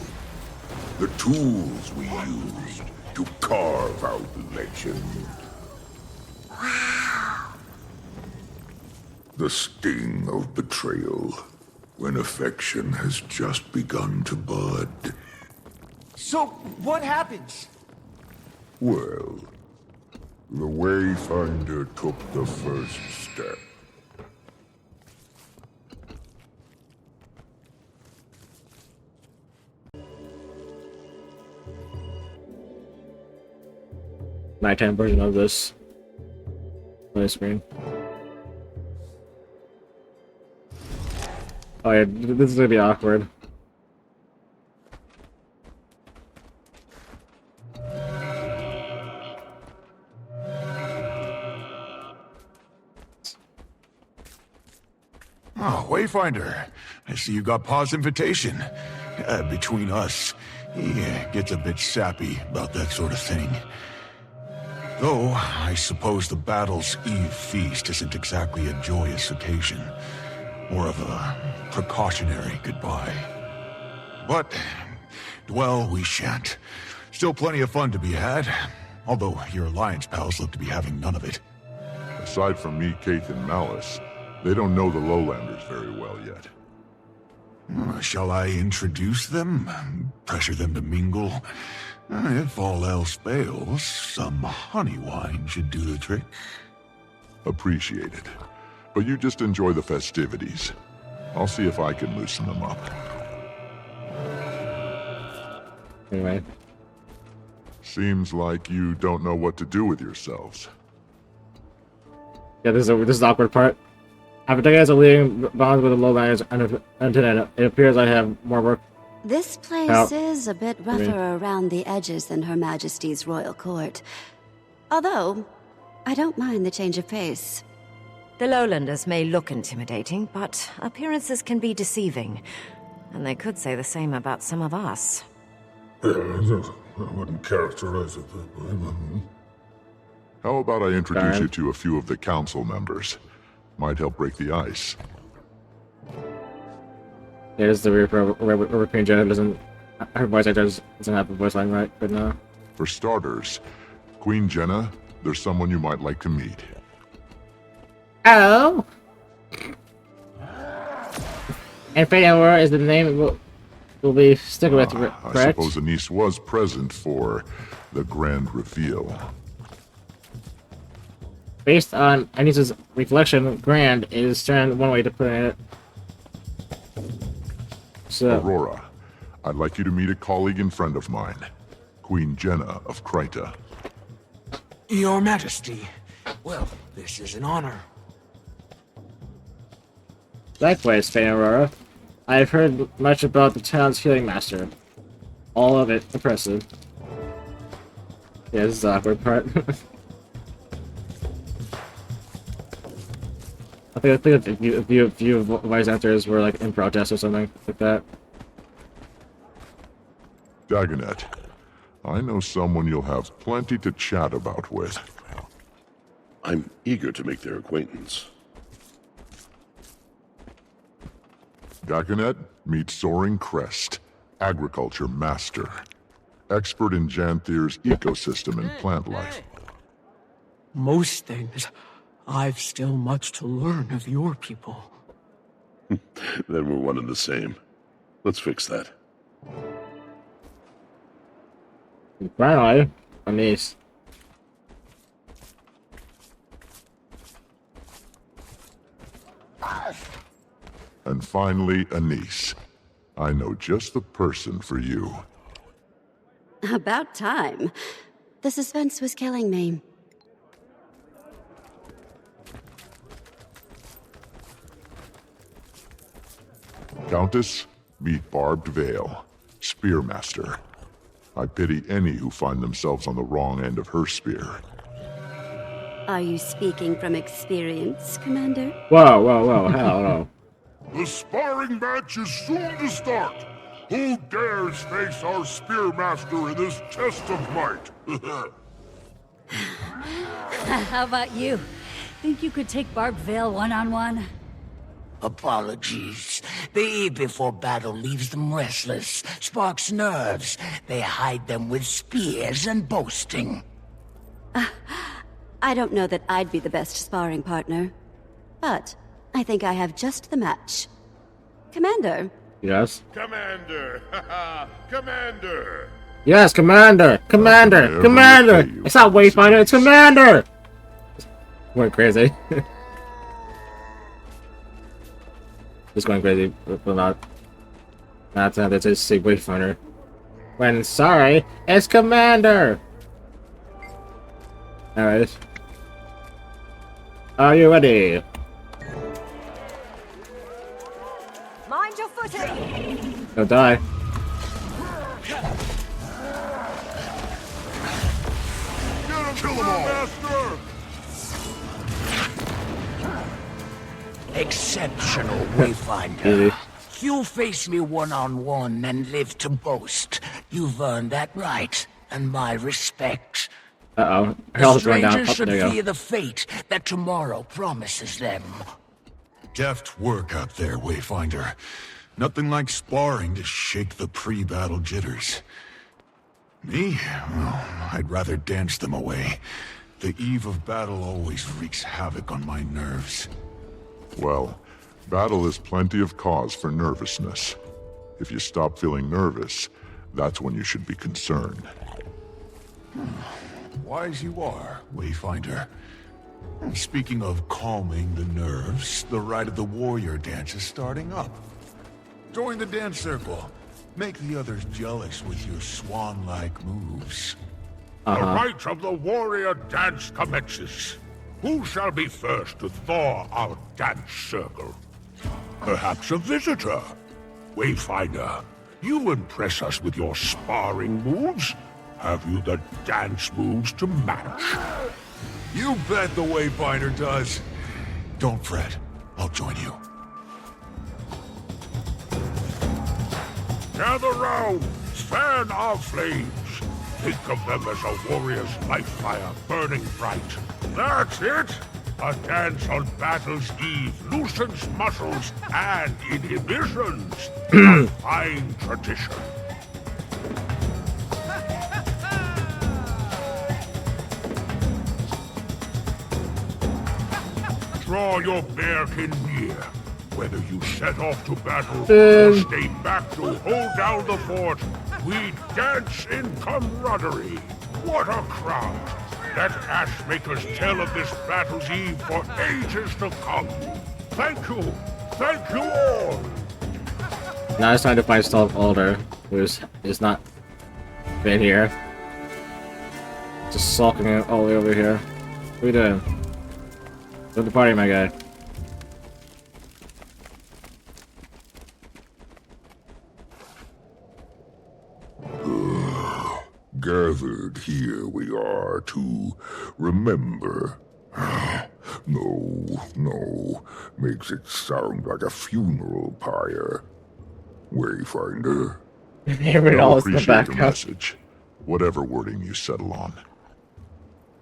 The tools we used to carve out legend. Wow. The sting of betrayal, when affection has just begun to bud. So, what happens? Well, the Wayfinder took the first step. Nighttime version of this play screen. Oh yeah, this is gonna be awkward. Oh, Wayfinder. I see you got Pa's invitation. Between us, he gets a bit sappy about that sort of thing. Though, I suppose the Battle's Eve feast isn't exactly a joyous occasion. More of a precautionary goodbye. But, dwell we shan't. Still plenty of fun to be had. Although your Alliance pals look to be having none of it. Aside from me, Kate, and Malice, they don't know the Lowlanders very well yet. Shall I introduce them? Pressure them to mingle? If all else fails, some honey wine should do the trick. Appreciate it. But you just enjoy the festivities. I'll see if I can loosen them up. Anyway. Seems like you don't know what to do with yourselves. Yeah, this is the awkward part. After decades of leading bonds with the Lowlanders and it appears I have more work. This place Out. is a bit rougher around the edges than Her Majesty's royal court. Although, I don't mind the change of pace. The Lowlanders may look intimidating, but appearances can be deceiving. And they could say the same about some of us. Yeah, I wouldn't characterize it that way. How about I introduce you to a few of the council members? Might help break the ice. Yeah, this is the weird part where Queen Jenna doesn't... Her voice actor doesn't have the voice line right now. For starters, Queen Jenna, there's someone you might like to meet. Oh! And Fate Aurora is the name we'll be sticking with, correct? I suppose Anise was present for the grand reveal. Based on Anisa's reflection, grand is turned one way to put it. So, Aurora, I'd like you to meet a colleague and friend of mine, Queen Jenna of Kryta. Your Majesty. Well, this is an honor. Likewise, Fate Aurora. I've heard much about the town's healing master. All of it impressive. Yeah, this is the awkward part. I think a few voice actors were like in protest or something like that. Dagonet, I know someone you'll have plenty to chat about with. I'm eager to make their acquaintance. Dagonet, meet Soaring Crest, agriculture master. Expert in Janthir's ecosystem and plant life. Most things, I've still much to learn of your people. Then we're one and the same. Let's fix that. Finally, Anise. And finally, Anise. I know just the person for you. About time. The suspense was killing me. Countess, meet Barbed Veil, Spearmaster. I pity any who find themselves on the wrong end of her spear. Are you speaking from experience, Commander? Whoa, hell no. The sparring match is soon to start. Who dares face our Spearmaster in this test of might? How about you? Think you could take Barb Vale one-on-one? Apologies. The eve before battle leaves them restless, sparks nerves. They hide them with spears and boasting. I don't know that I'd be the best sparring partner, but I think I have just the match. Commander. Yes? Commander! Commander! Yes, Commander! Commander! Commander! It's not Wayfinder, it's Commander! Went crazy. Just going crazy, but not to just say Wayfinder. When sorry, it's Commander! Alright. Are you ready? Mind your footing! Don't die. Kill them all! Master! Exceptional, Wayfinder. You face me one-on-one and live to boast. You've earned that right, and my respect. Uh-oh. The strangers should fear the fate that tomorrow promises them. Deft work out there, Wayfinder. Nothing like sparring to shake the pre-battle jitters. Me? Well, I'd rather dance them away. The eve of battle always wreaks havoc on my nerves. Well, battle is plenty of cause for nervousness. If you stop feeling nervous, that's when you should be concerned. Wise you are, Wayfinder. Speaking of calming the nerves, the Rite of the Warrior dance is starting up. Join the dance circle. Make the others jealous with your swan-like moves. The Rite of the Warrior dance commences. Who shall be first to thaw our dance circle? Perhaps a visitor. Wayfinder, you impress us with your sparring moves. Have you the dance moves to match? You bet the Wayfinder does. Don't fret. I'll join you. Gather round! Fan our flames! Think of them as a warrior's life fire burning bright. That's it! A dance on battle's eve loosens muscles and inhibitions. A fine tradition. Draw your bearkin near. Whether you set off to battle or stay back to hold down the fort, we dance in camaraderie. What a crowd! Let Ashmakers tell of this battle's eve for ages to come. Thank you all. Now it's time to find Stealth Alder, who's not been here. Just sulking it all the way over here. What are you doing? Go to the party, my guy. Gathered here we are to remember. No. Makes it sound like a funeral pyre. Wayfinder. I'll appreciate your message, whatever wording you settle on.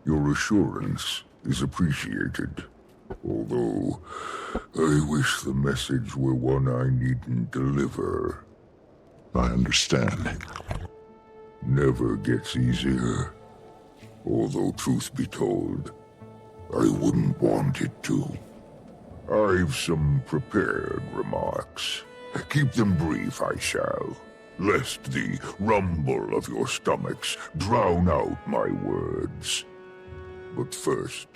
Your assurance is appreciated. Although, I wish the message were one I needn't deliver. I understand. Never gets easier. Although, truth be told, I wouldn't want it to. I've some prepared remarks. Keep them brief, I shall, lest the rumble of your stomachs drown out my words. But first,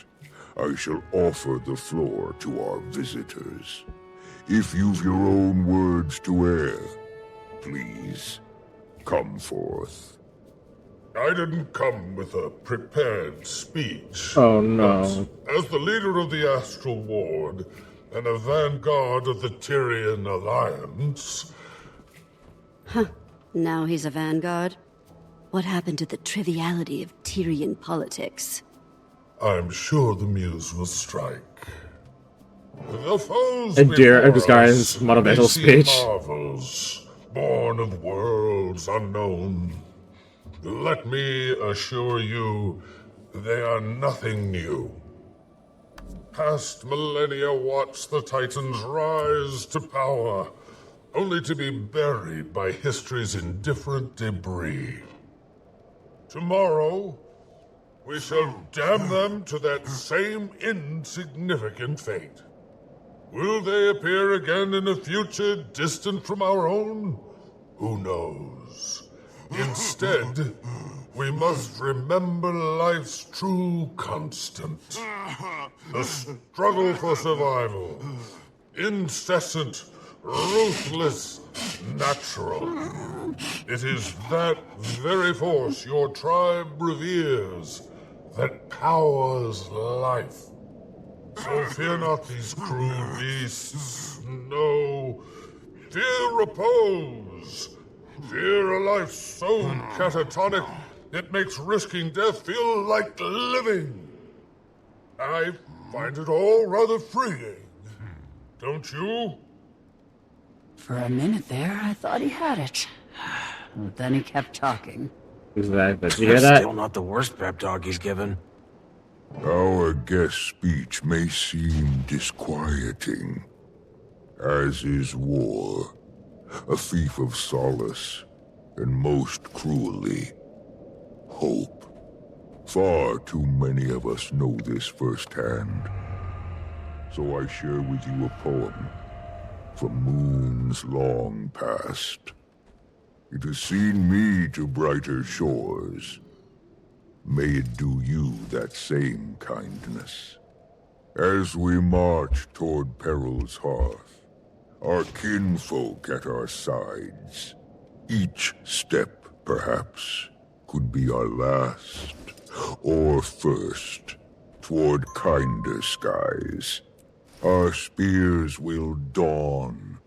I shall offer the floor to our visitors. If you've your own words to air, please, come forth. I didn't come with a prepared speech. Oh no. As the leader of the Astral Ward and a vanguard of the Tyrian Alliance... Huh. Now he's a vanguard? What happened to the triviality of Tyrian politics? I'm sure the muse will strike. The foes And dear before Edgar's us monumental may seem speech. marvels, born of worlds unknown. Let me assure you, they are nothing new. Past millennia watched the Titans rise to power, only to be buried by history's indifferent debris. Tomorrow, we shall damn them to that same insignificant fate. Will they appear again in a future distant from our own? Who knows? Instead, we must remember life's true constant. The struggle for survival. Incessant, ruthless, natural. It is that very force your tribe reveres that powers life. So fear not these cruel beasts. No. Fear repose. Fear a life so catatonic it makes risking death feel like living. I find it all rather freeing. Don't you? For a minute there, I thought he had it. But then he kept talking. Exactly. Did you hear that? Still not the worst pep talk he's given. Our guest speech may seem disquieting, as is war, a thief of solace, and most cruelly, hope. Far too many of us know this firsthand. So I share with you a poem from moons long past. It has seen me to brighter shores. May it do you that same kindness. As we march toward peril's hearth, our kinfolk at our sides, each step, perhaps, could be our last, or first, toward kinder skies. Our spears will dawn,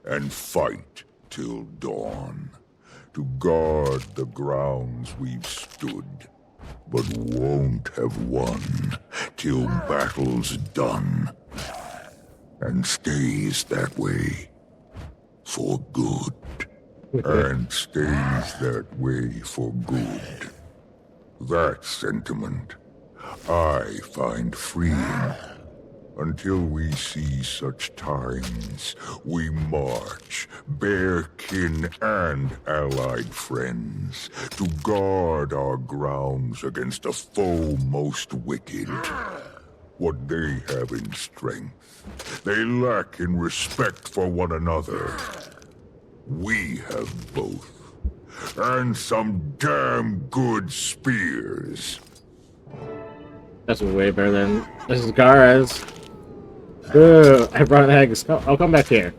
and fight till dawn, to guard the grounds we've stood, but won't have won till battle's done, and stays that way for good, and stays that way for good. That sentiment I find freeing. Until we see such times, we march, bear kin and allied friends, to guard our grounds against a foe most wicked. What they have in strength, they lack in respect for one another. We have both, and some damn good spears. That's way better than this is Gara's. Ooh, I brought eggs. I'll come back here.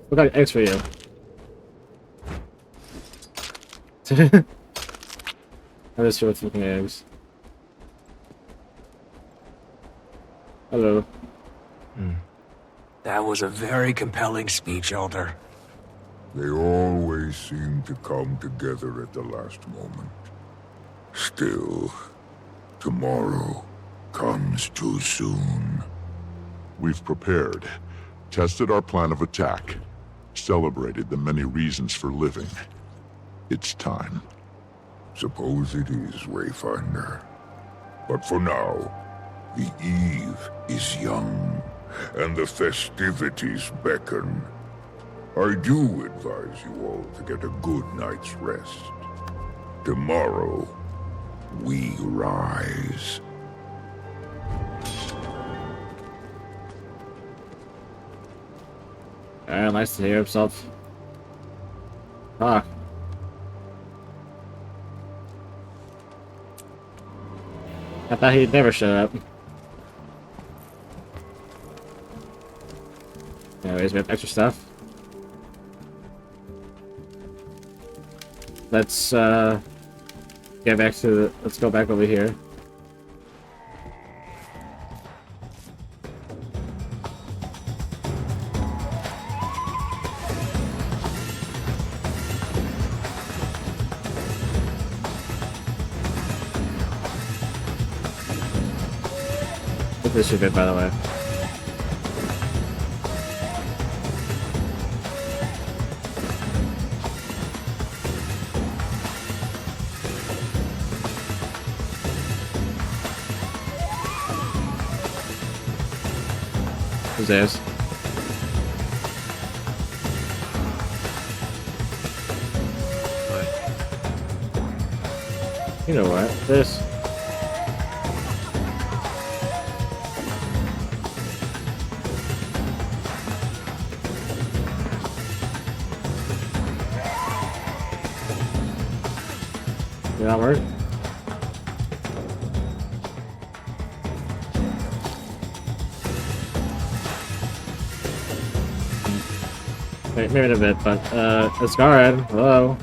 We got eggs for you. I'm just sure with fucking eggs. Hello. That was a very compelling speech, Elder. They always seem to come together at the last moment. Still, tomorrow comes too soon. We've prepared, tested our plan of attack, celebrated the many reasons for living. It's time. Suppose it is, Wayfinder. But for now, the eve is young, and the festivities beckon. I do advise you all to get a good night's rest. Tomorrow, we rise. Nice to hear himself. Ah. I thought he'd never show up. Anyways, we have extra stuff. Let's get back to the, let's go back over here. This should fit, by the way. Who's this? You know what? This. Did that work? Maybe in a bit, but Asgaran, hello.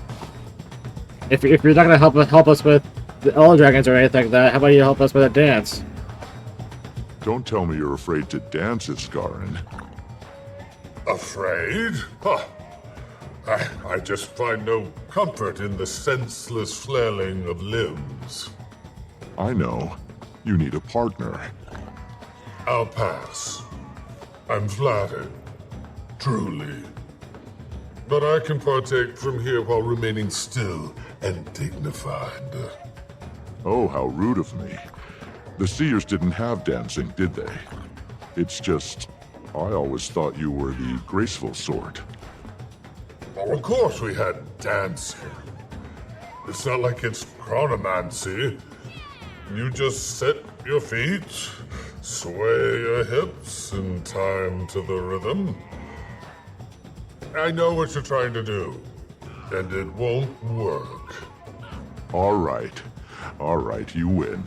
If you're not gonna help us with the Elder Dragons or anything like that, how about you help us with a dance? Don't tell me you're afraid to dance, Asgaran. Afraid? Huh. I just find no comfort in the senseless flailing of limbs. I know. You need a partner. I'll pass. I'm flattered. Truly. But I can partake from here while remaining still and dignified. Oh, how rude of me. The Seers didn't have dancing, did they? It's just, I always thought you were the graceful sort. Oh, of course we had dancing. It's not like it's chronomancy. You just set your feet, sway your hips in time to the rhythm. I know what you're trying to do, and it won't work. All right, you win.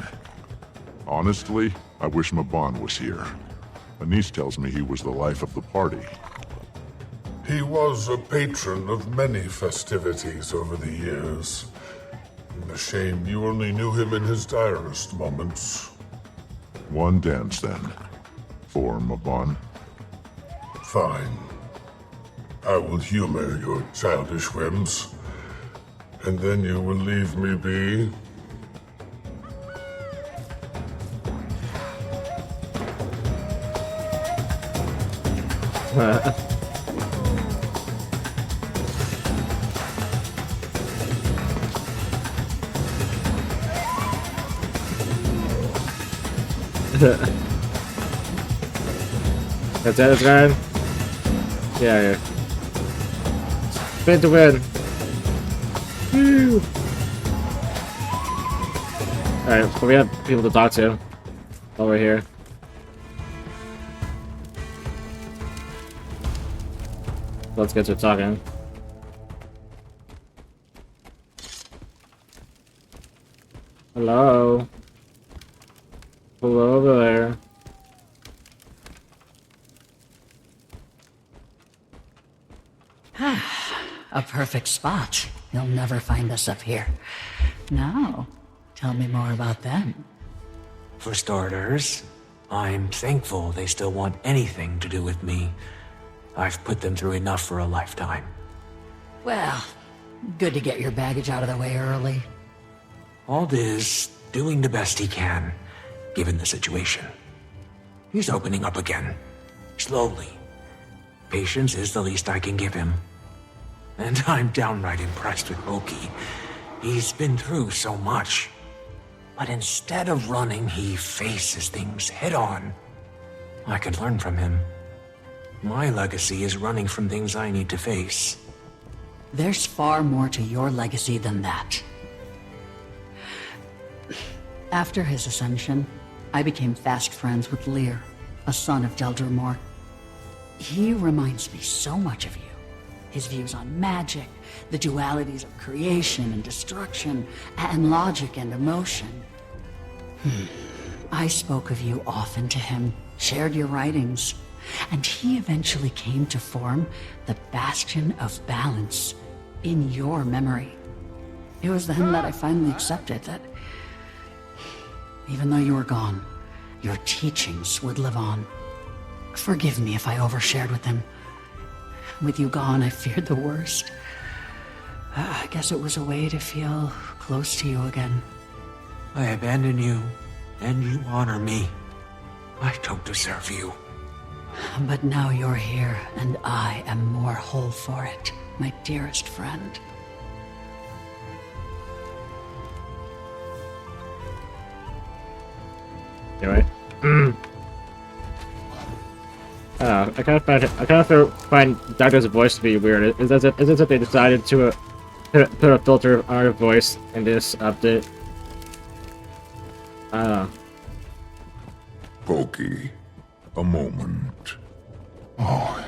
Honestly, I wish Mabon was here. Anise tells me he was the life of the party. He was a patron of many festivities over the years. A shame you only knew him in his direst moments. One dance, then. For Mabon. Fine. I will humor your childish whims. And then you will leave me be. That's it, guy. Yeah. Spin to win. Woo. Alright, so we have people to talk to while we're here. Let's get to talking. Hello. Hello over there. A perfect spot. You'll never find us up here. Now, tell me more about them. For starters, I'm thankful they still want anything to do with me. I've put them through enough for a lifetime. Well, good to get your baggage out of the way early. Ald is doing the best he can, given the situation. He's opening up again. Slowly. Patience is the least I can give him. And I'm downright impressed with Loki. He's been through so much. But instead of running, he faces things head on. I could learn from him. My legacy is running from things I need to face. There's far more to your legacy than that. After his ascension, I became fast friends with Lear, a son of Deldrimor. He reminds me so much of you. His views on magic, the dualities of creation and destruction, and logic and emotion. I spoke of you often to him, shared your writings, and he eventually came to form the Bastion of Balance in your memory. It was then that I finally accepted that even though you were gone, your teachings would live on. Forgive me if I overshared with him. With you gone, I feared the worst. I guess it was a way to feel close to you again. I abandon you, and you honor me. I don't deserve you. But now you're here, and I am more whole for it, my dearest friend. Anyway. I kind of find Doctor's voice to be weird. Is it that they decided to put a filter on her voice in this update? I don't know. Pokey, a moment. Oh,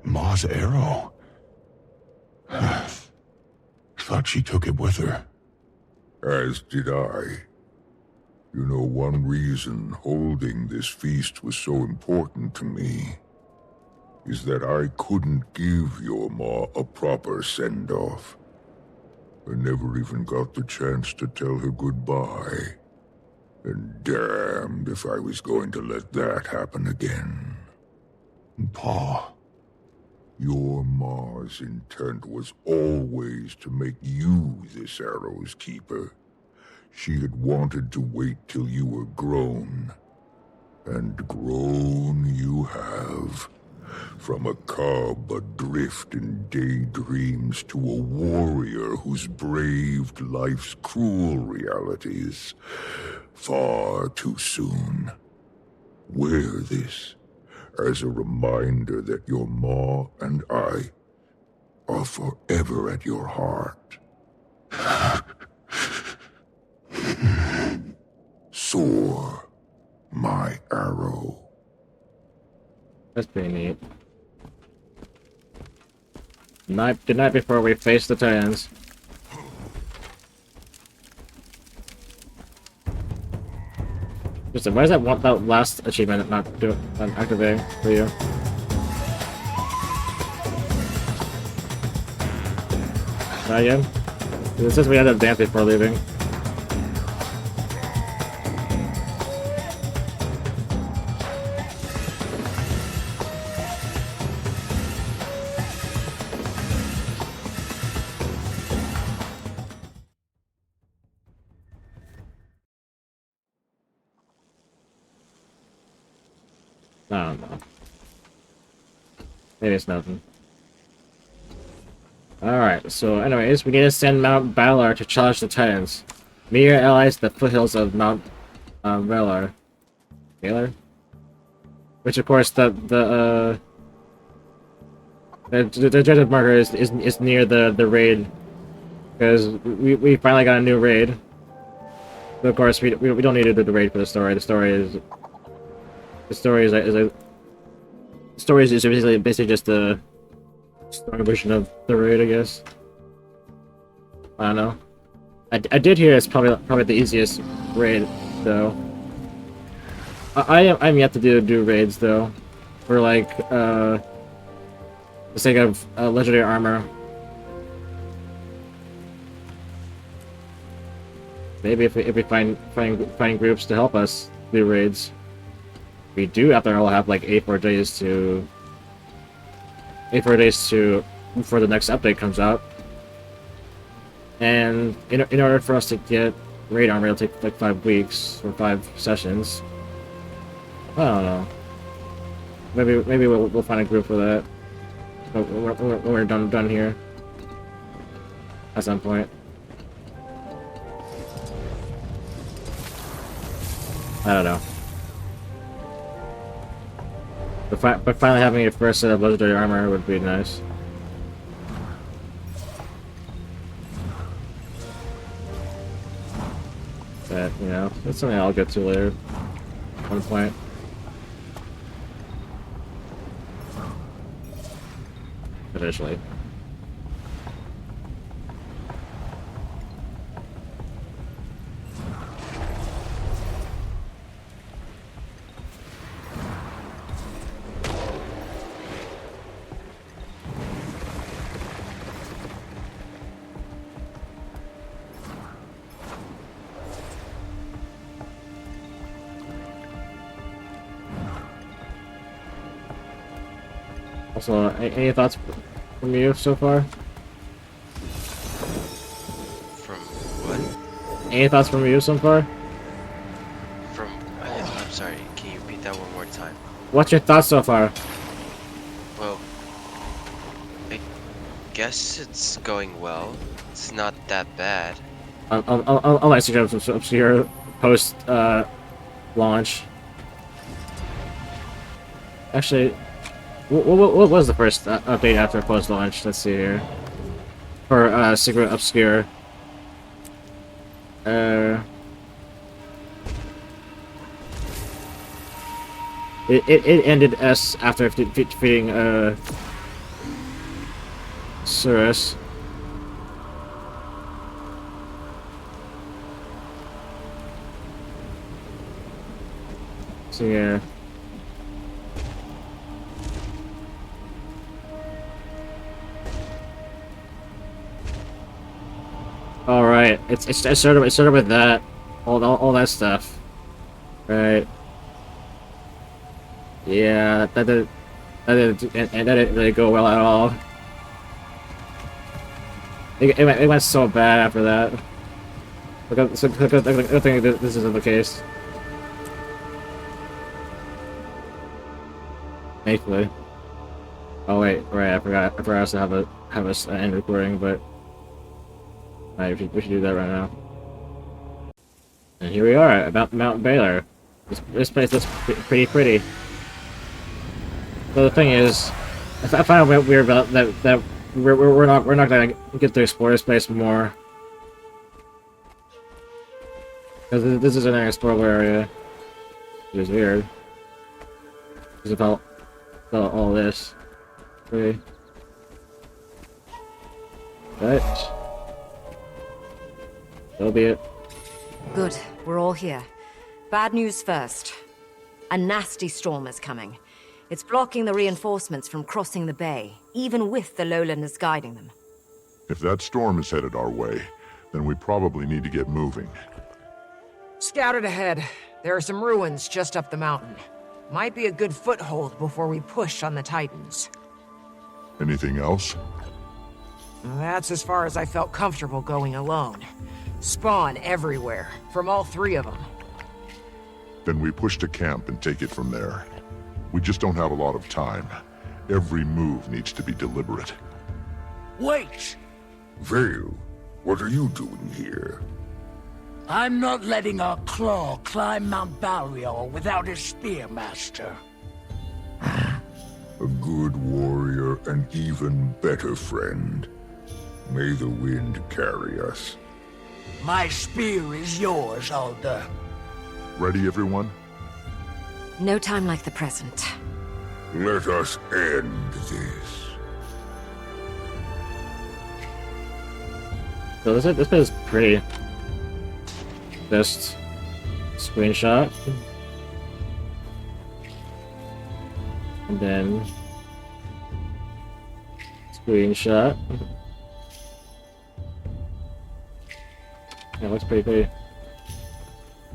Ma's arrow. Thought she took it with her. As did I. You know, one reason holding this feast was so important to me is that I couldn't give your Ma a proper send-off. I never even got the chance to tell her goodbye. And damned if I was going to let that happen again. Pa. Your Ma's intent was always to make you this arrow's keeper. She had wanted to wait till you were grown. And grown you have. From a cub adrift in daydreams to a warrior who's braved life's cruel realities. Far too soon. Wear this as a reminder that your Ma and I are forever at your heart. Soar, my arrow. That's pretty neat. The night before we face the Titans. Listen, why does that last achievement not activating for you? Not again? It says we had to dance before leaving. I don't know. Maybe it's nothing. Alright, so anyways, we need to send Mount Valar to challenge the Titans. Meet your allies at the foothills of Mount Valar. Valar? Which of course the objective marker is near the raid. Because we finally got a new raid. But of course we don't need to do the raid for the story. The story is basically just the story version of the raid, I guess. I don't know. I did hear it's probably the easiest raid though. I'm yet to do raids though, for like the sake of legendary armor. Maybe if we find groups to help us do raids. We do, after all, have like 84 days before the next update comes out. And in order for us to get raid armor, it'll take like 5 weeks or 5 sessions. I don't know. Maybe we'll find a group for that when we're done here at some point. I don't know. But finally having your first set of legendary armor would be nice. But, you know, that's something I'll get to later. At one point. Eventually. Also, any thoughts from you so far? From what? Any thoughts from you so far? From... I'm sorry, can What's your thoughts so far? Well, I guess it's going well. It's not that bad. I'll actually go some obscure post launch. Actually, what was the first update after post launch? Let's see here. For Secret Obscure. It ended us after defeating Surus. So yeah. All right, it started with that, all that stuff, right? Yeah, that didn't really go well at all. It went so bad after that. I think this isn't the case. Thankfully. Oh wait, right, I forgot us to have a end recording, but alright, we should do that right now. And here we are at Mount Baylor. This place looks pretty. So the thing is, I find it weird about that we're not gonna get to explore this place more, because this is an explorable area. It was weird. Because about all this. Okay. But that'll be it. Good, we're all here. Bad news first. A nasty storm is coming. It's blocking the reinforcements from crossing the bay, even with the lowlanders guiding them. If that storm is headed our way, then we probably need to get moving. Scouted ahead. There are some ruins just up the mountain. Might be a good foothold before we push on the Titans. Anything else? That's as far as I felt comfortable going alone. Spawn everywhere, from all three of them. Then we push to camp and take it from there. We just don't have a lot of time. Every move needs to be deliberate. Wait! Vale, what are you doing here? I'm not letting our claw climb Mount Balrior without his spearmaster. A good warrior, an even better friend. May the wind carry us. My spear is yours, Alder. Ready, everyone? No time like the present. Let us end this. So this is pretty. Just screenshot, and then screenshot. Yeah, it looks pretty pretty.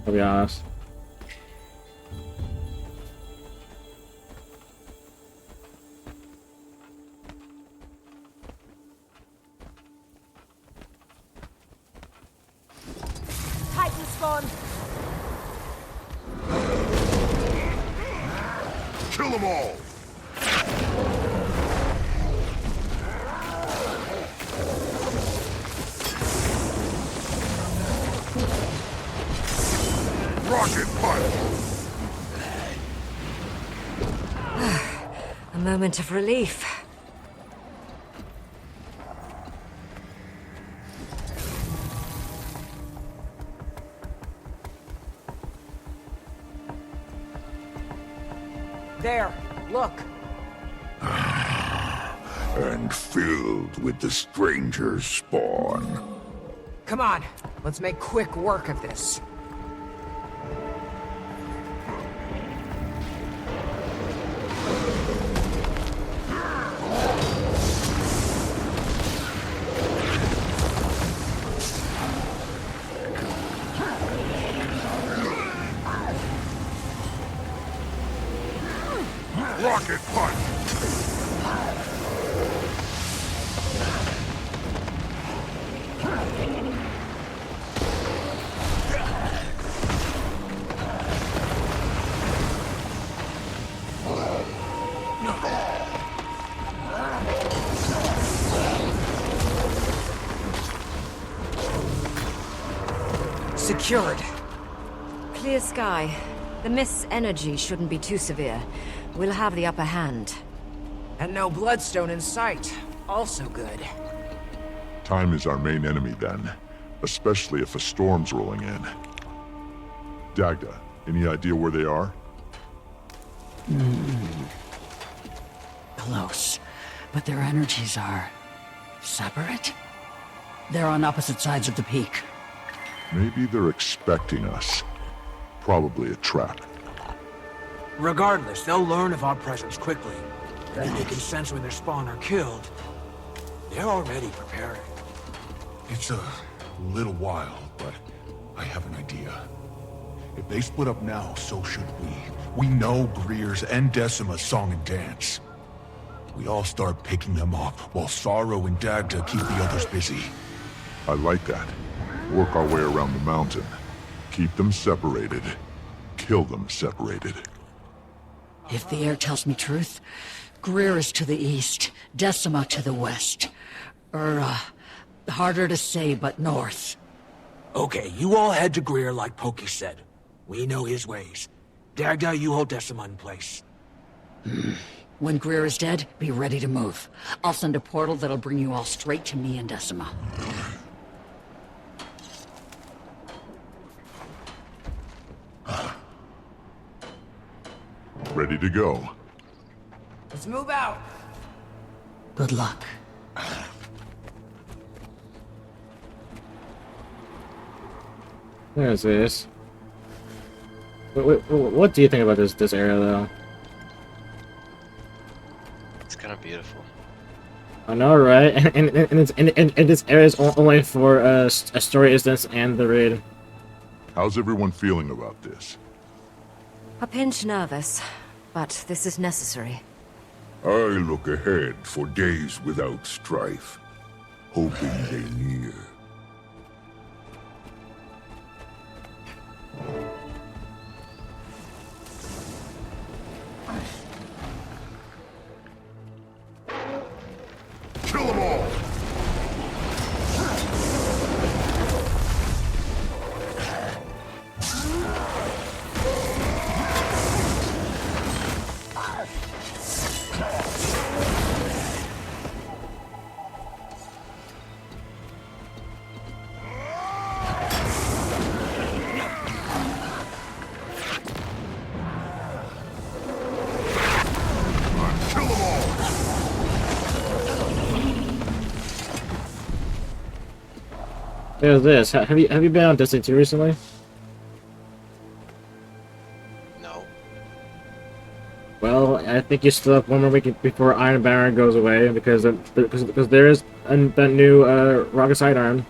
I'll be honest. Titan spawn! Kill them all! Rocket punch! A moment of relief. There, look. And filled with the stranger's spawn. Come on, let's make quick work of this. Rocket punch! secured. Clear sky. The mist's energy shouldn't be too severe. We'll have the upper hand. And no bloodstone in sight. Also good. Time is our main enemy then, especially if a storm's rolling in. Dagda, any idea where they are? Close. But their energies are... separate? They're on opposite sides of the peak. Maybe they're expecting us. Probably a trap. Regardless, they'll learn of our presence quickly. They can sense when their spawn are killed. They're already preparing. It's a little while, but I have an idea. If they split up now, so should we. We know Greer's and Decima's song and dance. We all start picking them up, while Sorrow and Dagda keep the others busy. I like that. Work our way around the mountain. Keep them separated. Kill them separated. If the air tells me truth, Greer is to the east, Decima to the west. Harder to say, but north. Okay, you all head to Greer like Pokey said. We know his ways. Dagda, you hold Decima in place. When Greer is dead, be ready to move. I'll send a portal that'll bring you all straight to me and Decima. Ready to go. Let's move out. Good luck. There's this. What do you think about this area, though? It's kind of beautiful. I know, right? And this area is only for a story instance and the raid. How's everyone feeling about this? A pinch nervous, but this is necessary. I look ahead for days without strife, hoping they near. Kill them all! There's this. Have you been on Destiny 2 recently? No. Well, I think you still have one more week before Iron Banner goes away because there is that new rocket sidearm,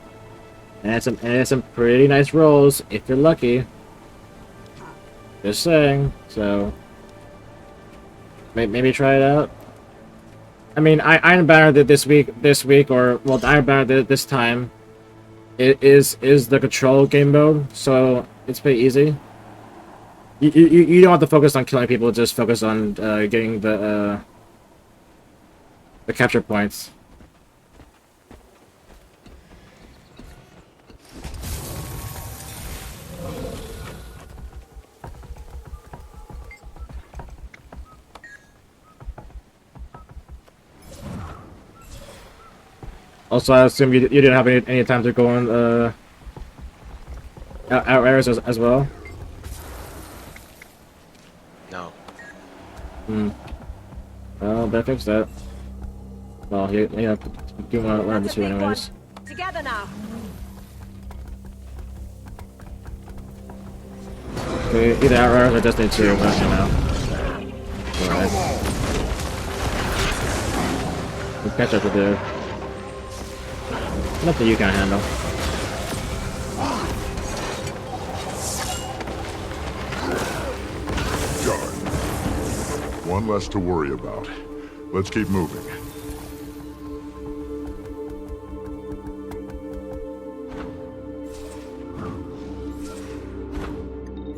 and it has some pretty nice rolls if you're lucky. Just saying. So maybe try it out. I mean, Iron Banner did this week, or well, the Iron Banner did this time. It is the control game mode, so it's pretty easy. You don't have to focus on killing people; just focus on getting the capture points. Also, I assume you didn't have any time to go on out areas as well. No. Well, better fix that. Well, you know, do one of the two anyways. Together now. Okay, either Outriders or Destiny 2, but you know. Alright. We'll catch up to do. Nothing you can handle. Done. One less to worry about. Let's keep moving.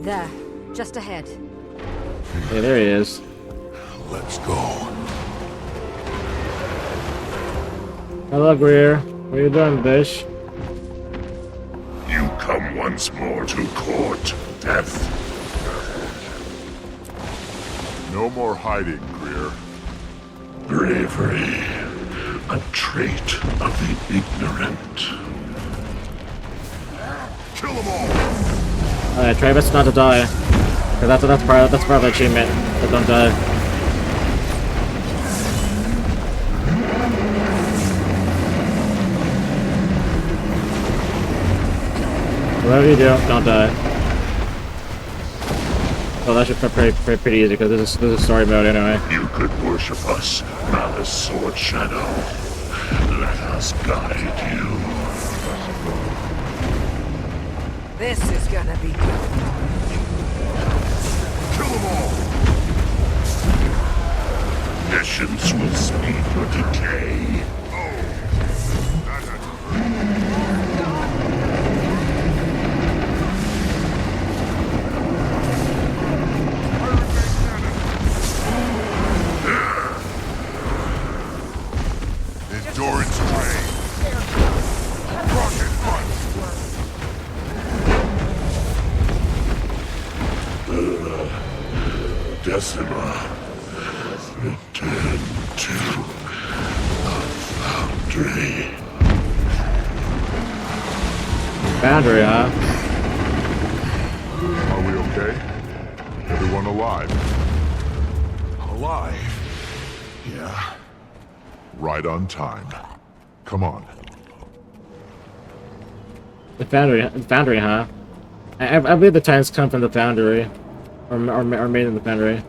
There, just ahead. Yeah, there he is. Let's go. Hello, Greer. What are you doing, bitch? You come once more to court death. No more hiding, Greer. Bravery, a trait of the ignorant. Kill them all! Alright, try best not to die. Cause that's part of the achievement. But don't die. Whatever you do, don't die. Well, that should be pretty easy because this is story mode anyway. You could worship us, Malice Sword Shadow. Let us guide you. This is gonna be good. Kill them all! Missions will speed your decay. Endurance ray. Rocket punch. Decima, return to the foundry. Boundary, huh? Are we okay? Everyone alive? Alive? Yeah. Right on time. Come on. The foundry, huh? I believe the Titans come from the foundry. Or made in the foundry.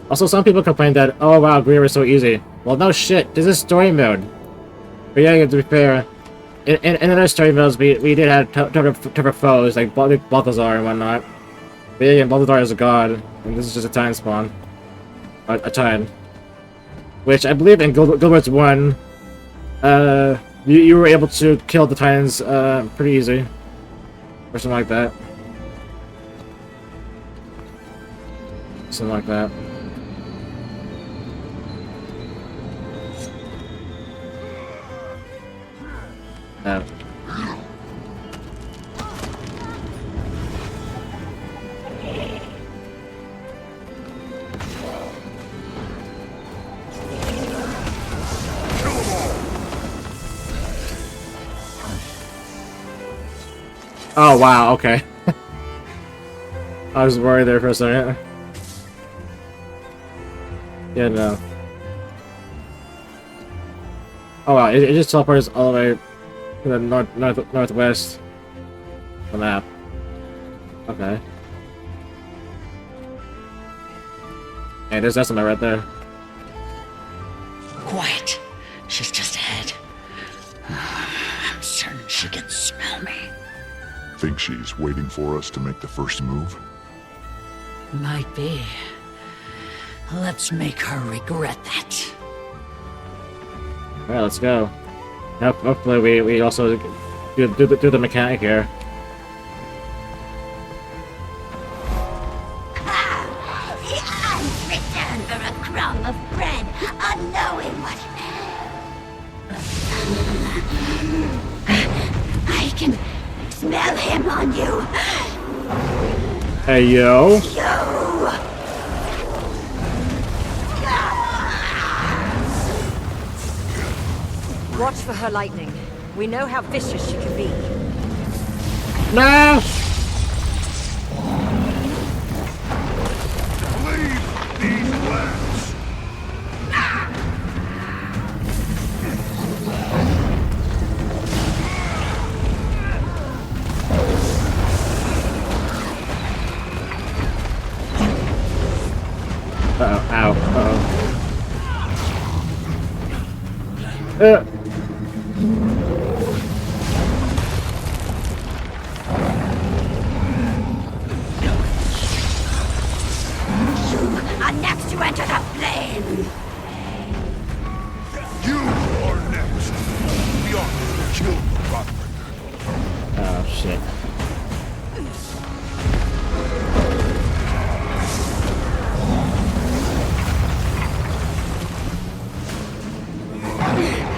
Also, some people complain that, oh wow, Greer was so easy. Well, no shit, this is story mode. But yeah, to be fair, in other story modes, we did have tougher foes, like Balthazar and whatnot. But yeah, Balthazar is a god, and this is just a Titan spawn. A Titan. Which, I believe in Guild Wars 1, you were able to kill the Titans, pretty easy. Or something like that. Something like that. No. Oh wow, okay. I was worried there for a second. Yeah, no. Oh wow, it just teleports all the way to the northwest of the map. Okay. Hey, there's Decima right there. Quiet. She's just ahead. I'm certain she can smell me. Think she's waiting for us to make the first move? Might be. Let's make her regret that. Alright, let's go. Now, hopefully we also do the mechanic here. Return for a crumb of bread, unknowing what I can smell him on you. Hey, yo. Watch for her lightning. We know how vicious she can be. No! Leave these lands! Uh-oh, ow, uh-oh. Are next to enter the flame. You are next. Beyond kill Godfrey. Oh, shit.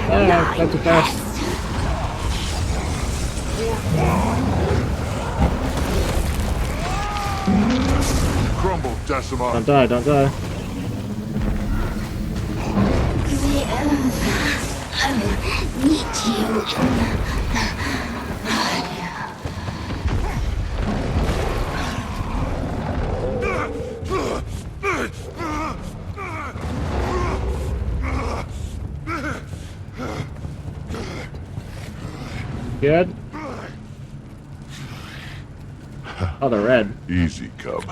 Oh, not too fast. crumble, Decima. Don't die, don't die. I will meet you in the... Good. Oh, they're red. Easy, cub.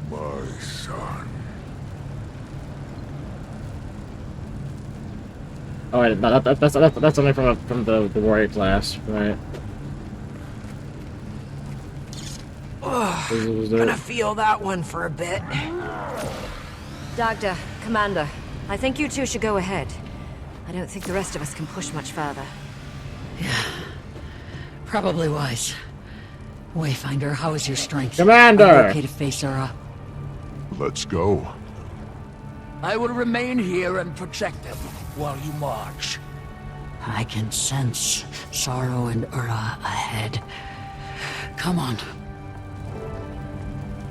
My son. Oh wait, no, that's only from the warrior class, right? Gonna feel that one for a bit. Doctor, Commander, I think you two should go ahead. I don't think the rest of us can push much further. Yeah. Probably wise. Wayfinder, how is your strength? Commander! Are you okay to face Ura? Let's go. I will remain here and protect them while you march. I can sense sorrow and Ura ahead. Come on.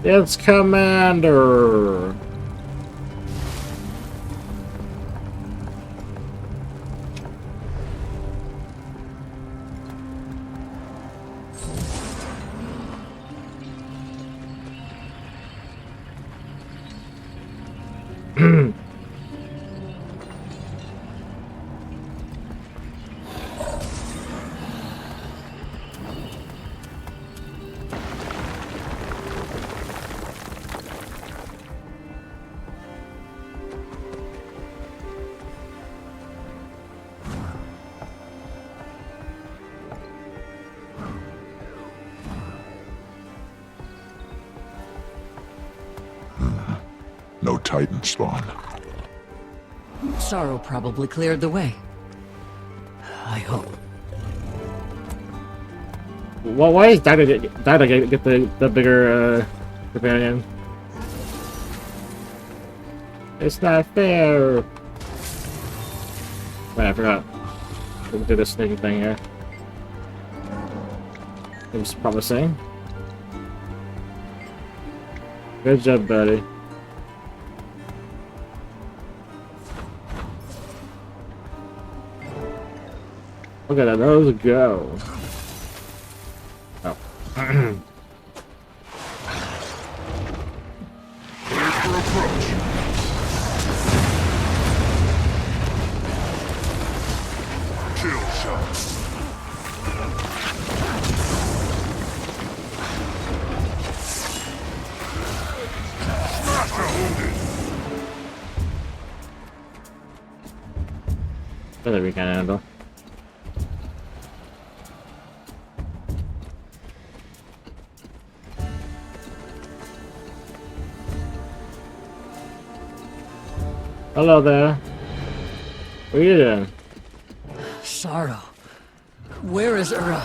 It's Commander! No Titan spawn. Sorrow probably cleared the way. I hope. Well, why is Dada get the bigger companion? It's not fair. Wait, I forgot. We can do this sneaky thing here. Seems promising. Good job, buddy. Look at that, those go. Oh. Cleared for approach. Kill shot. Smasher wounded. That we can handle. Hello there. What are you doing? Sorrow. Where is Ura?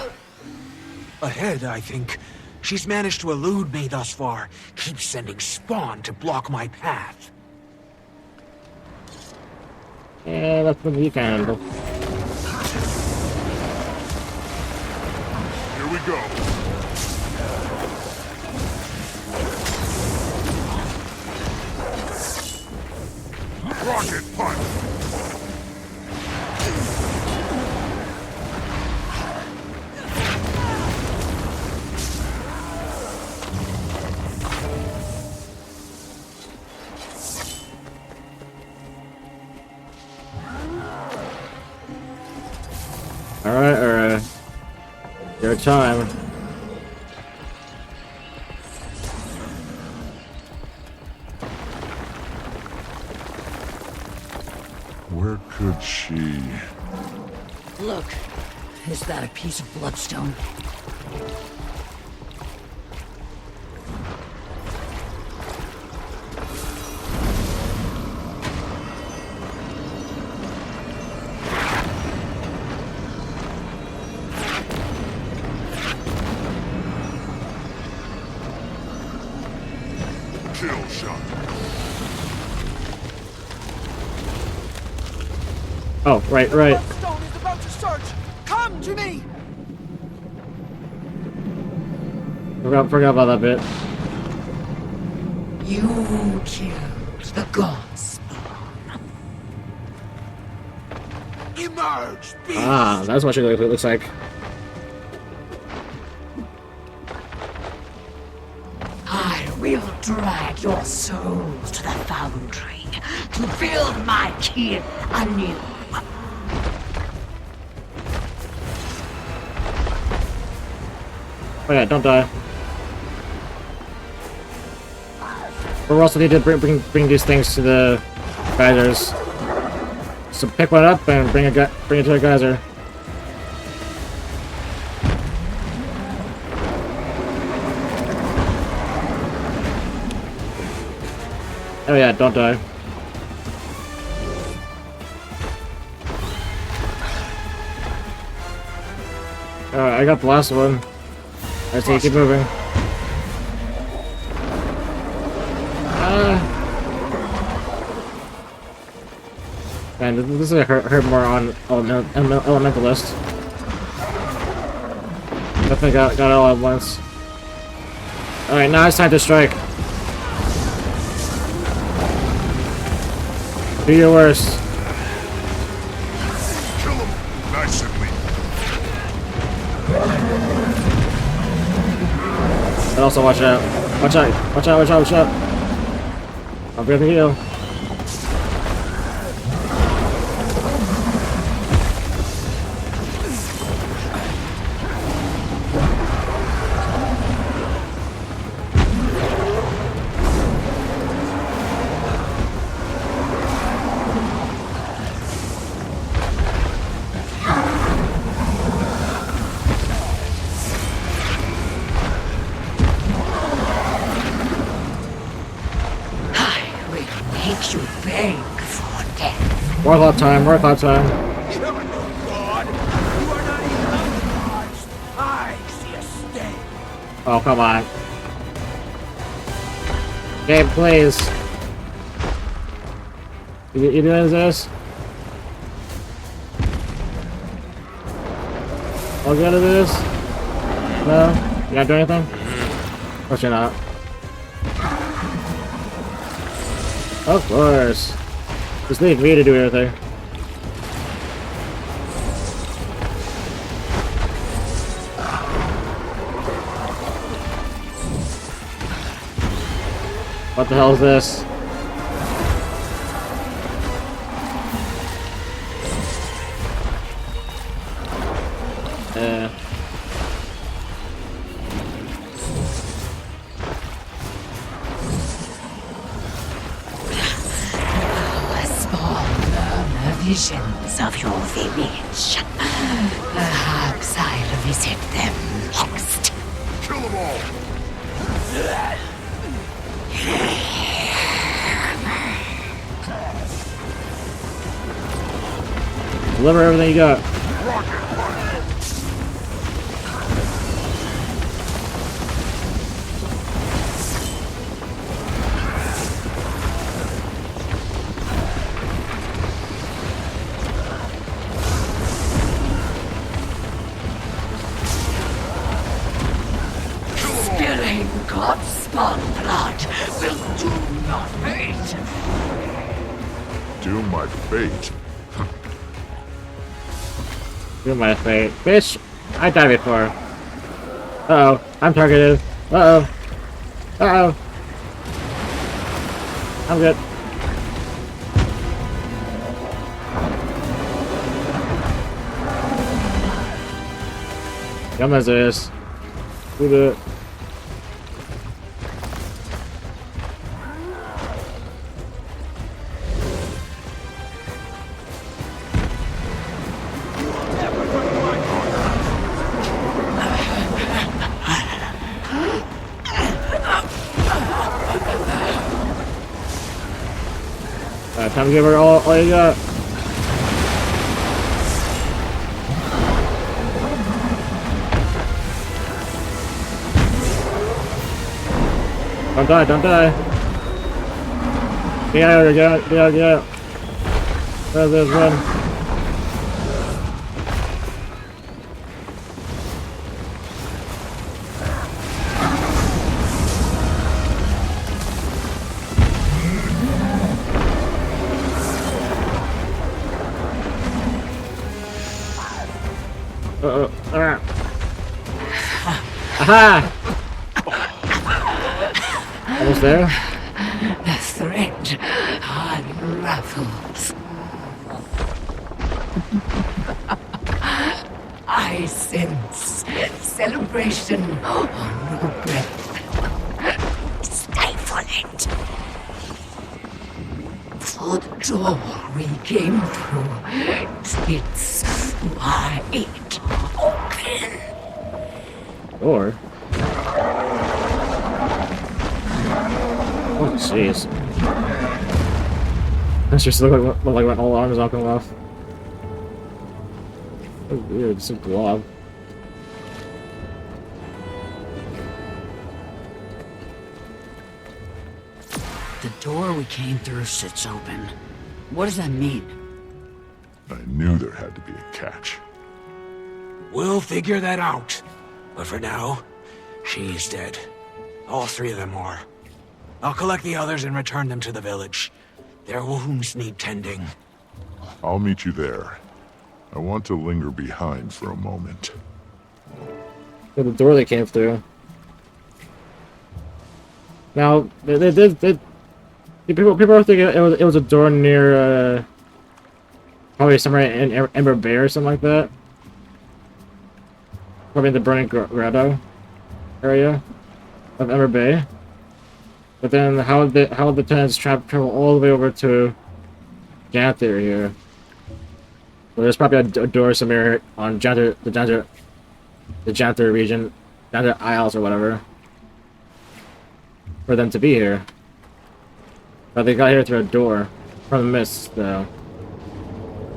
Ahead, I think. She's managed to elude me thus far. Keeps sending spawn to block my path. Yeah, that's what you can handle. Here we go. Rocket punch! Alright, your time. Where could she... Look. Is that a piece of bloodstone? Kill shot. Oh, right. Bloodstone is about to surge. Come to me. Forgot about that bit. You killed the Godspawn. Emerge, beast! Ah, that's what she looks like. I will drag your souls to the foundry to build my kin anew. Oh yeah, don't die. But we also need to bring these things to the geysers. So pick one up and bring it to the geyser. Oh yeah, don't die. Alright, I got the last one. I see you keep moving. Man, this is hurt more on Elementalist. Definitely got it all at once. Alright, now it's time to strike. Do your worst. Kill him nice and neat. And also watch out. Watch out. Watch out, watch out, watch out. I'll be able to heal. Make you beg for death. Warclock time, Warclock time. Oh, come on. Game, please. You doing this? All good at this? No? You not doing anything? Of course you're not. Of course. Just leave me to do everything. What the hell is this? Visions of your village. Perhaps I'll visit them next. Kill them all! Deliver everything you got. Spilling Godspawn blood will do your fate. Do my fate? Do my fate. Bitch, I died before. Uh-oh, I'm targeted. Uh-oh. Uh-oh. I'm good. Come as it is. We do it. Time to give her all you got. Don't die, don't die. Get out of here, get out, get out, get out. There's one. Aha! Almost there? The thread unravels. I sense celebration on your breath. Stifle it. The door we came through, it's wide open. Or... Oh, jeez. That's just look like my whole arm is not coming off. Oh, weird, it's a blob. The door we came through sits open. What does that mean? I knew there had to be a catch. We'll figure that out. But for now, she's dead. All three of them are. I'll collect the others and return them to the village. Their wounds need tending. I'll meet you there. I want to linger behind for a moment. The door they came through. Now, people are thinking it was a door near, probably somewhere in Ember Bay or something like that. Probably in the Burning Grotto area of Ember Bay. But then how the tenants travel all the way over to Janthir here? Well, there's probably a door somewhere on Janthir, the Janthir region, Janthir Isles or whatever, for them to be here. But they got here through a door from the mist, though.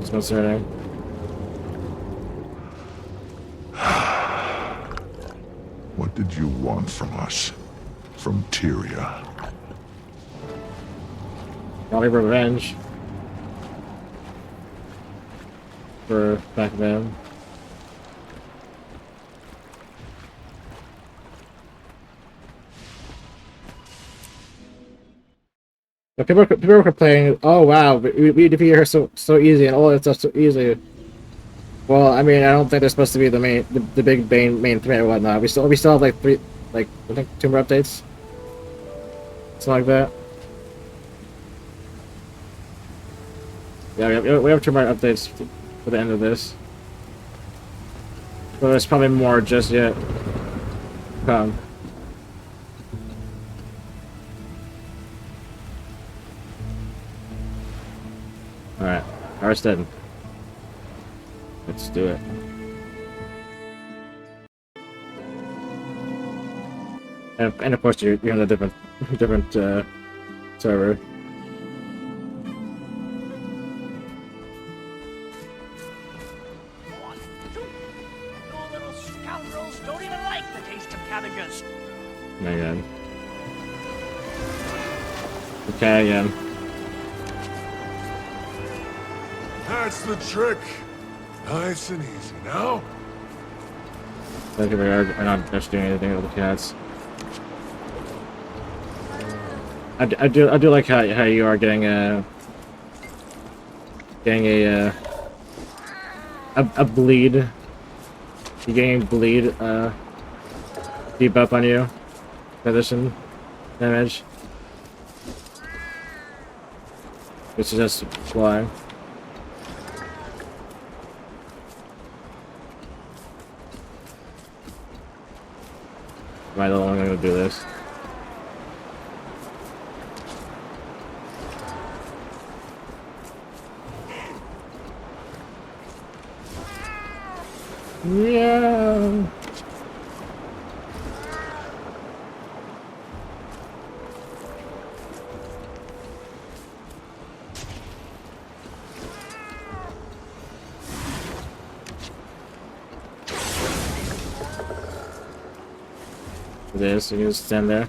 It's concerning. What did you want from us? From Tyria? Probably revenge. For back then. But people were complaining, oh wow, we defeated her so easy and all that stuff so easy. Well, I mean, I don't think they're supposed to be the big main threat or whatnot. We still have like I think 2 more updates. Something like that. Yeah, we have 2 more updates for the end of this. But there's probably more just yet come. Alright, Arstead. Let's do it. And of course you're on a different server. You little scoundrels don't even like the taste of cabbages. Oh my god. Okay, again. That's the trick. Nice and easy now. Thank you for not just doing anything with the cats. I do like how you are getting a bleed. You're getting bleed debuff on you. Position damage. Which is just flying. Am I the only one gonna do this? Yeah. This, you can just stand there.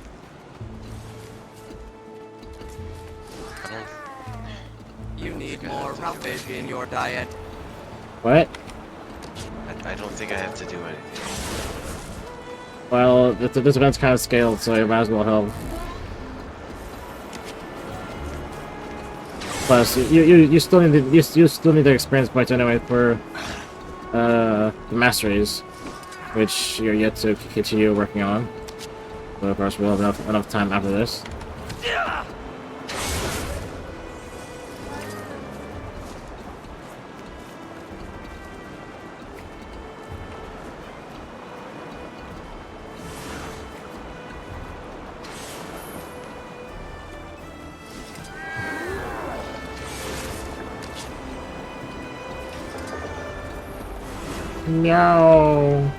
You need more fish in your diet. What? I don't think I have to do anything. Well, this event's kind of scaled, so you might as well help. Plus, you still need the experience points anyway for masteries, which you're yet to continue working on. But of course, we'll have enough time after this. No.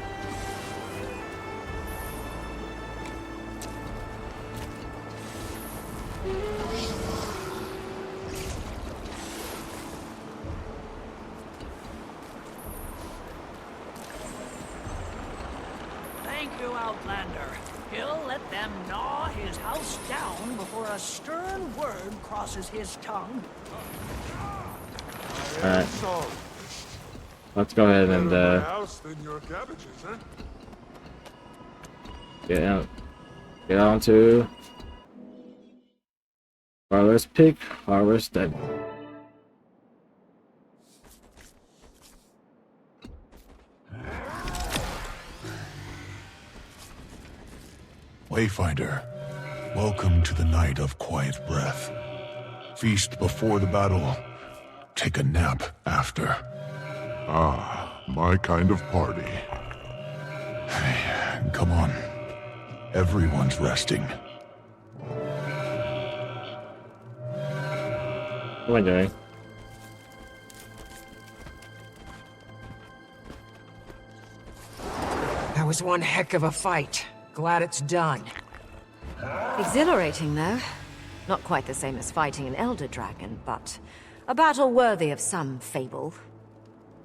Thank you, Outlander. He'll let them gnaw his house down before a stern word crosses his tongue. Alright. Let's go ahead and get on to Harvest Pig, Harvest Dead. Wayfinder, welcome to the night of quiet breath. Feast before the battle, take a nap after. Ah, my kind of party. Come on. Everyone's resting. What am I doing? That was one heck of a fight. Glad it's done. Exhilarating, though. Not quite the same as fighting an Elder Dragon, but a battle worthy of some fable.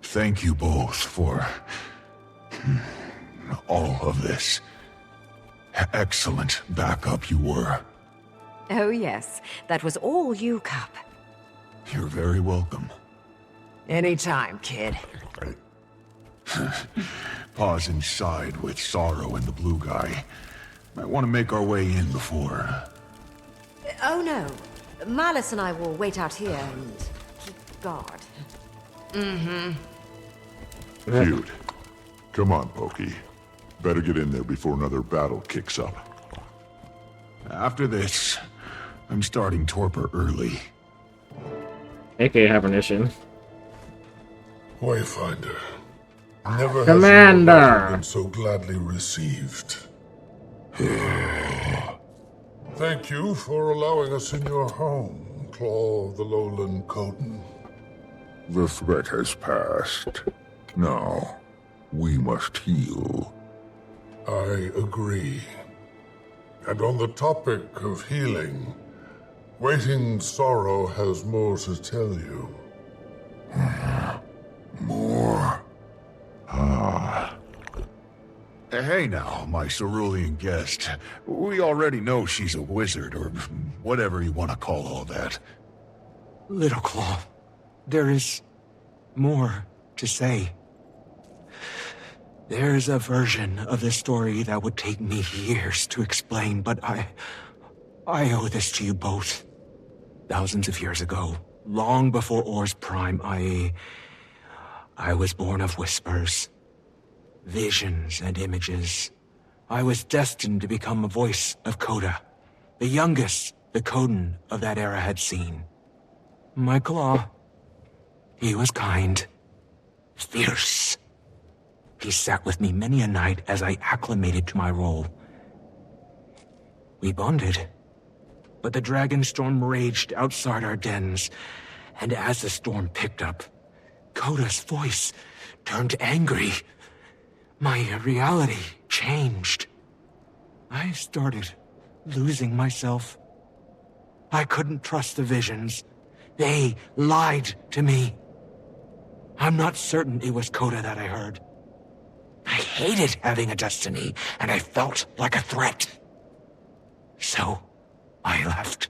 Thank you both for all of this. Excellent backup you were. Oh yes, that was all you, Cup. You're very welcome. Anytime, kid. Pause inside with Sorrow and the blue guy. Might want to make our way in before... Oh no. Malice and I will wait out here and keep guard. Mm-hmm. Cute. Come on, Pokey. Better get in there before another battle kicks up. After this, I'm starting Torpor early. AKA Hibernation. Wayfinder. Never Commander! has your been so gladly received. Thank you for allowing us in your home, Claw of the Lowland Coden. The threat has passed. Now, we must heal. I agree. And on the topic of healing, Waiting Sorrow has more to tell you. More? Ah. Hey now, my cerulean guest. We already know she's a wizard, or whatever you want to call all that. Little Claw, there is more to say. There's a version of this story that would take me years to explain, but I owe this to you both. Thousands of years ago, long before Or's prime, I was born of whispers, visions and images. I was destined to become a voice of Coda, the youngest the Coden of that era had seen. My Claw, he was kind, fierce. He sat with me many a night as I acclimated to my role. We bonded, but the dragon storm raged outside our dens, and as the storm picked up, Coda's voice turned angry. My reality changed. I started losing myself. I couldn't trust the visions. They lied to me. I'm not certain it was Coda that I heard. I hated having a destiny, and I felt like a threat. So, I left.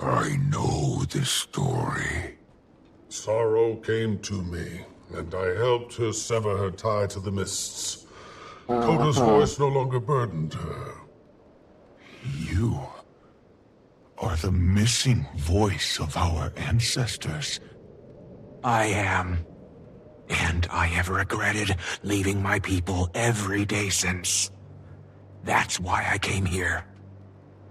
I know this story. Sorrow came to me, and I helped her sever her tie to the mists. Coda's voice no longer burdened her. You are the missing voice of our ancestors. I am. And And I have regretted leaving my people every day since. That's why I came here.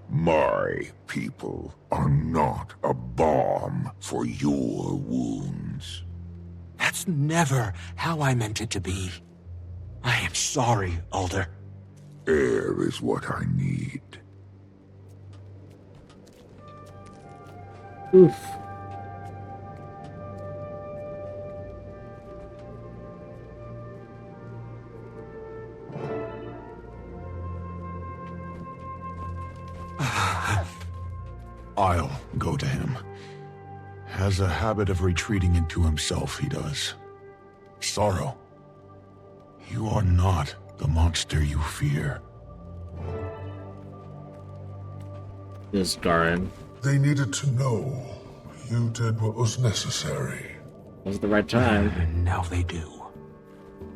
My people are not a balm for your wounds. That's never how I meant it to be. I am sorry, Alder. Air is what I need. Oof. I'll go to him. Has a habit of retreating into himself, he does. Sorrow, you are not the monster you fear. This Garen. They needed to know you did what was necessary. Was the right time. And now they do.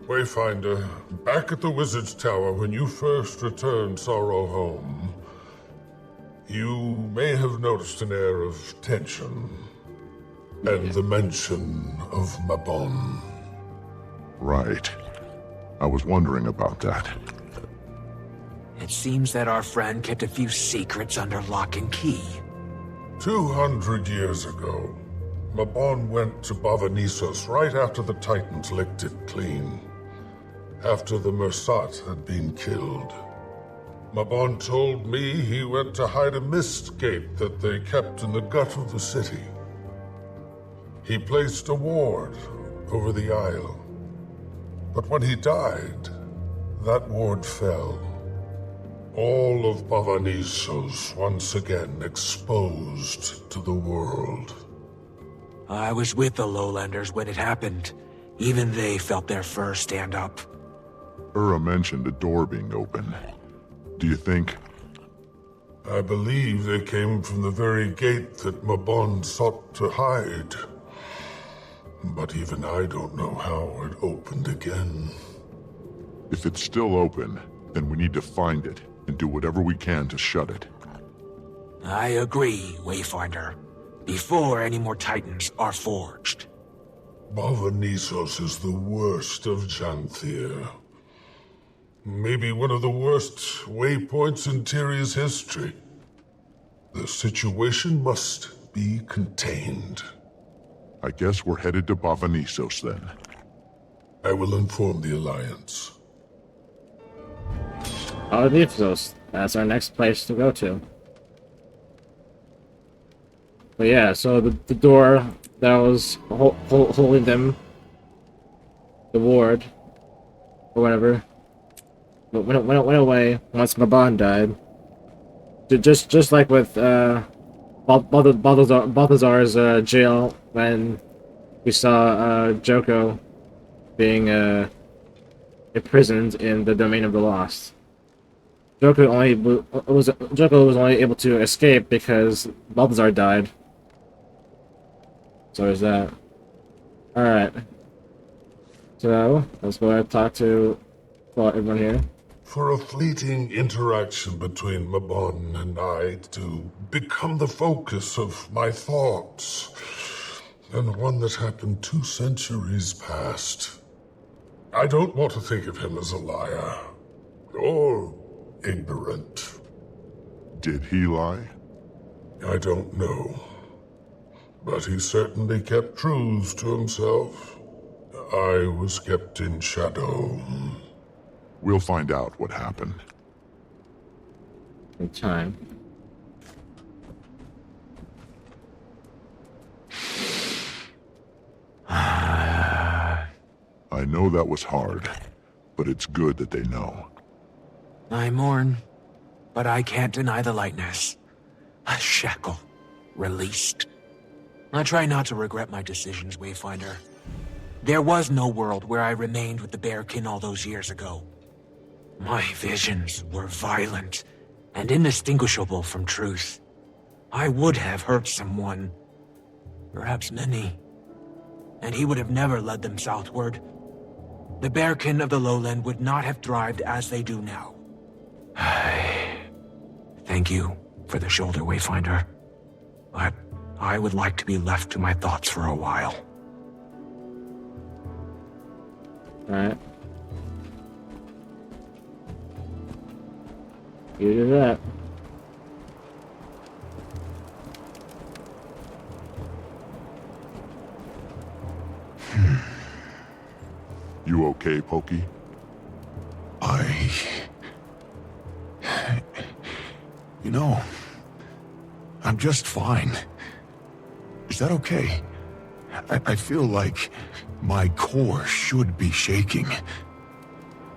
Wayfinder, back at the Wizard's Tower when you first returned Sorrow home, you may have noticed an air of tension and the mention of Mabon. Right. I was wondering about that. It seems that our friend kept a few secrets under lock and key. 200 years ago, Mabon went to Bavanisos right after the Titans licked it clean. After the Mersat had been killed. Mabon told me he went to hide a mist gate that they kept in the gut of the city. He placed a ward over the isle. But when he died, that ward fell. All of Bavanisos once again exposed to the world. I was with the Lowlanders when it happened. Even they felt their fur stand up. Ura mentioned a door being open. Do you think? I believe they came from the very gate that Mabon sought to hide. But even I don't know how it opened again. If it's still open, then we need to find it and do whatever we can to shut it. I agree, Wayfinder. Before any more Titans are forged. Bavanisos is the worst of Janthir. Maybe one of the worst waypoints in Tyria's history. The situation must be contained. I guess we're headed to Bavanisos then. I will inform the Alliance. Bavanisos. That's our next place to go to. But yeah, so the door that was holding them, the ward, or whatever, went away once Mabon died. Just like with Balthazar's jail when we saw Joko being imprisoned in the Domain of the Lost. Joko was only able to escape because Balthazar died. So there's that. Alright. So, let's go ahead and talk to everyone here. For a fleeting interaction between Mabon and I to become the focus of my thoughts, and one that happened 2 centuries past. I don't want to think of him as a liar, or ignorant. Did he lie? I don't know. But he certainly kept truths to himself. I was kept in shadow. We'll find out what happened. In time. I know that was hard, but it's good that they know. I mourn, but I can't deny the lightness. A shackle. Released. I try not to regret my decisions, Wayfinder. There was no world where I remained with the Bearkin all those years ago. My visions were violent and indistinguishable from truth. I would have hurt someone, perhaps many, and he would have never led them southward. The Bearkin of the Lowland would not have thrived as they do now. Thank you for the shoulder, Wayfinder. But I would like to be left to my thoughts for a while. Alright. You do that. You okay, Pokey? You know, I'm just fine. Is that okay? I feel like my core should be shaking.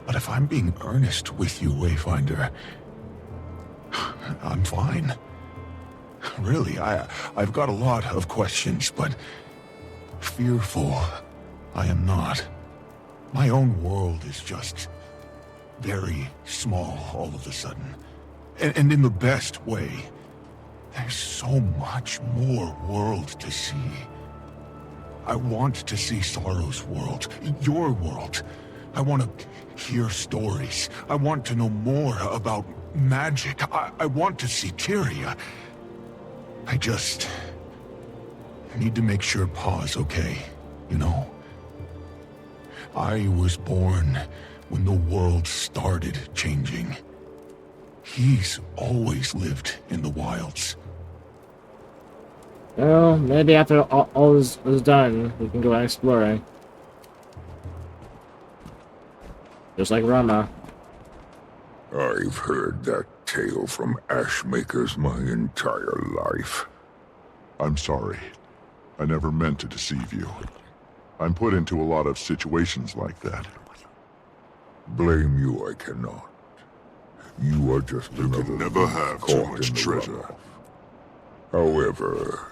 But if I'm being earnest with you, Wayfinder, I'm fine. Really, I've got a lot of questions, but fearful I am not. My own world is just very small all of a sudden. And in the best way. There's so much more world to see. I want to see Sorrow's world, your world. I want to hear stories. I want to know more about magic. I want to see Tyria. I just need to make sure Pa's okay, you know? I was born when the world started changing. He's always lived in the wilds. Well, maybe after all is done, we can go out exploring. Just like Rama. I've heard that tale from Ashmakers my entire life. I'm sorry. I never meant to deceive you. I'm put into a lot of situations like that. Blame you I cannot. You are just You another can never have too caught much in the treasure. runoff. However,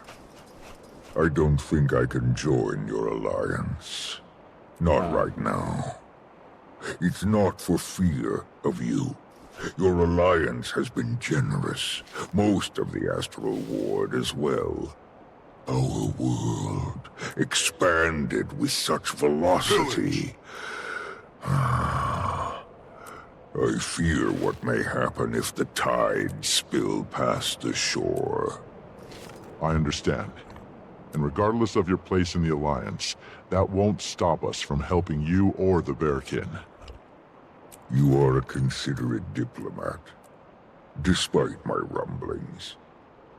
I don't think I can join your alliance. Not right now. It's not for fear of you. Your alliance has been generous. Most of the Astral Ward as well. Our world expanded with such velocity. I fear what may happen if the tides spill past the shore. I understand. And regardless of your place in the Alliance, that won't stop us from helping you or the Bearkin. You are a considerate diplomat. Despite my rumblings,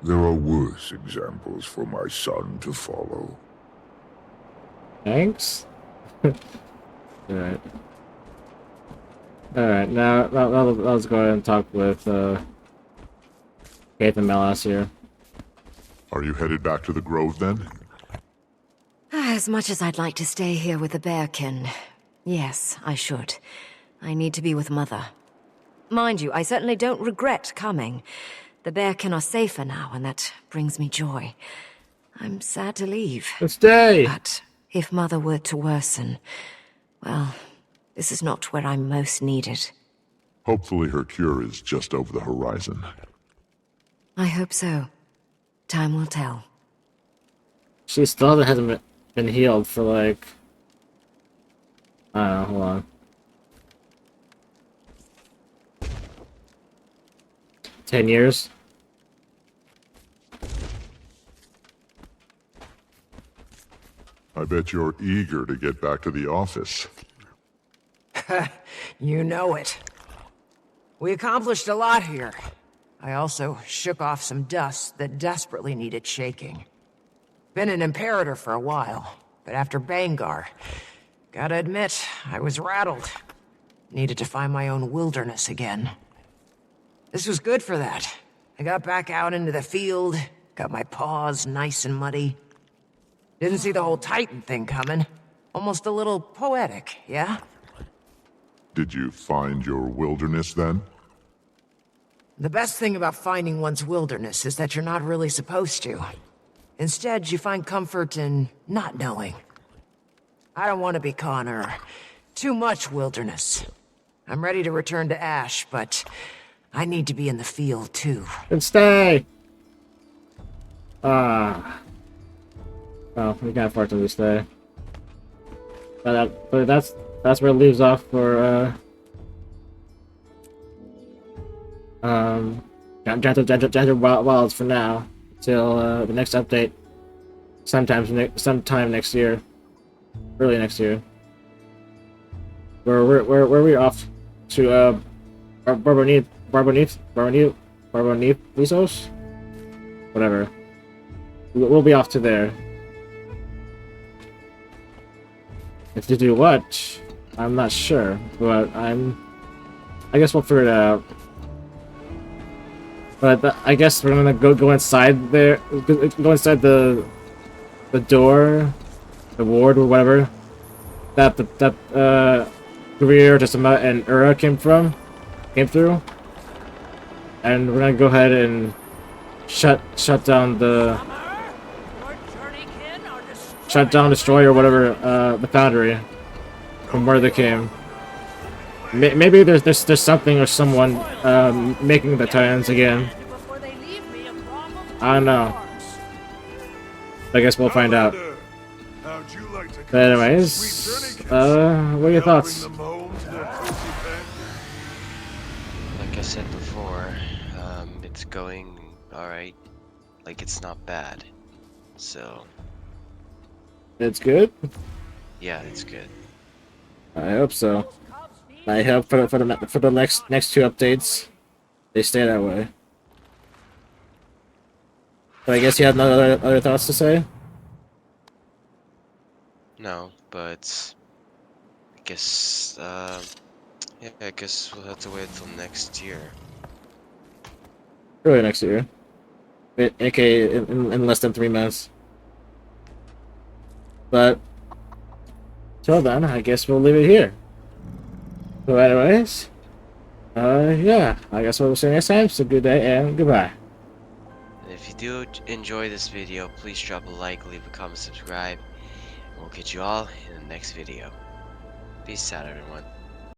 there are worse examples for my son to follow. Thanks? Alright. Alright, now let's go ahead and talk with Kate and Melas here. Are you headed back to the Grove then? As much as I'd like to stay here with the Bearkin, yes, I should. I need to be with Mother. Mind you, I certainly don't regret coming. The Bearkin are safer now, and that brings me joy. I'm sad to leave. Stay! But if Mother were to worsen, well, this is not where I'm most needed. Hopefully her cure is just over the horizon. I hope so. Time will tell. She still hasn't been healed for like... I don't know, hold on. 10 years? I bet you're eager to get back to the office. You know it. We accomplished a lot here. I also shook off some dust that desperately needed shaking. Been an Imperator for a while, but after Bangar, gotta admit, I was rattled. Needed to find my own wilderness again. This was good for that. I got back out into the field, got my paws nice and muddy. Didn't see the whole Titan thing coming. Almost a little poetic, yeah? Did you find your wilderness then? The best thing about finding one's wilderness is that you're not really supposed to. Instead, you find comfort in not knowing. I don't want to be Connor. Too much wilderness. I'm ready to return to Ash, but I need to be in the field too. Then stay! Oh, we can't afford to stay. But that's where it leaves off for Janthir Wilds for now, till the next update, sometime next year, early next year. where are we off to? Barboneath, whatever. We'll be off to there. If to do what, I'm not sure, but I guess we'll figure it out. But I guess we're gonna go inside there, go inside the door, the ward or whatever that Greer, Testament, and Ura came through, and we're gonna go ahead and shut down, destroy, or whatever, the foundry from where they came. Maybe there's something or someone making the Titans again. I don't know. I guess we'll find out. But anyways, what are your thoughts? Like I said before, it's going alright. Like, it's not bad. So... It's good? Yeah, it's good. I hope so. I hope for the next two updates, they stay that way. But I guess you have no other thoughts to say? No, but... I guess, yeah, I guess we'll have to wait till next year. Early next year. AKA in less than 3 months. But till then, I guess we'll leave it here. So anyways, yeah, I guess we'll see you next time. So good day and goodbye. And if you do enjoy this video, please drop a like, leave a comment, subscribe. And we'll catch you all in the next video. Peace out, everyone.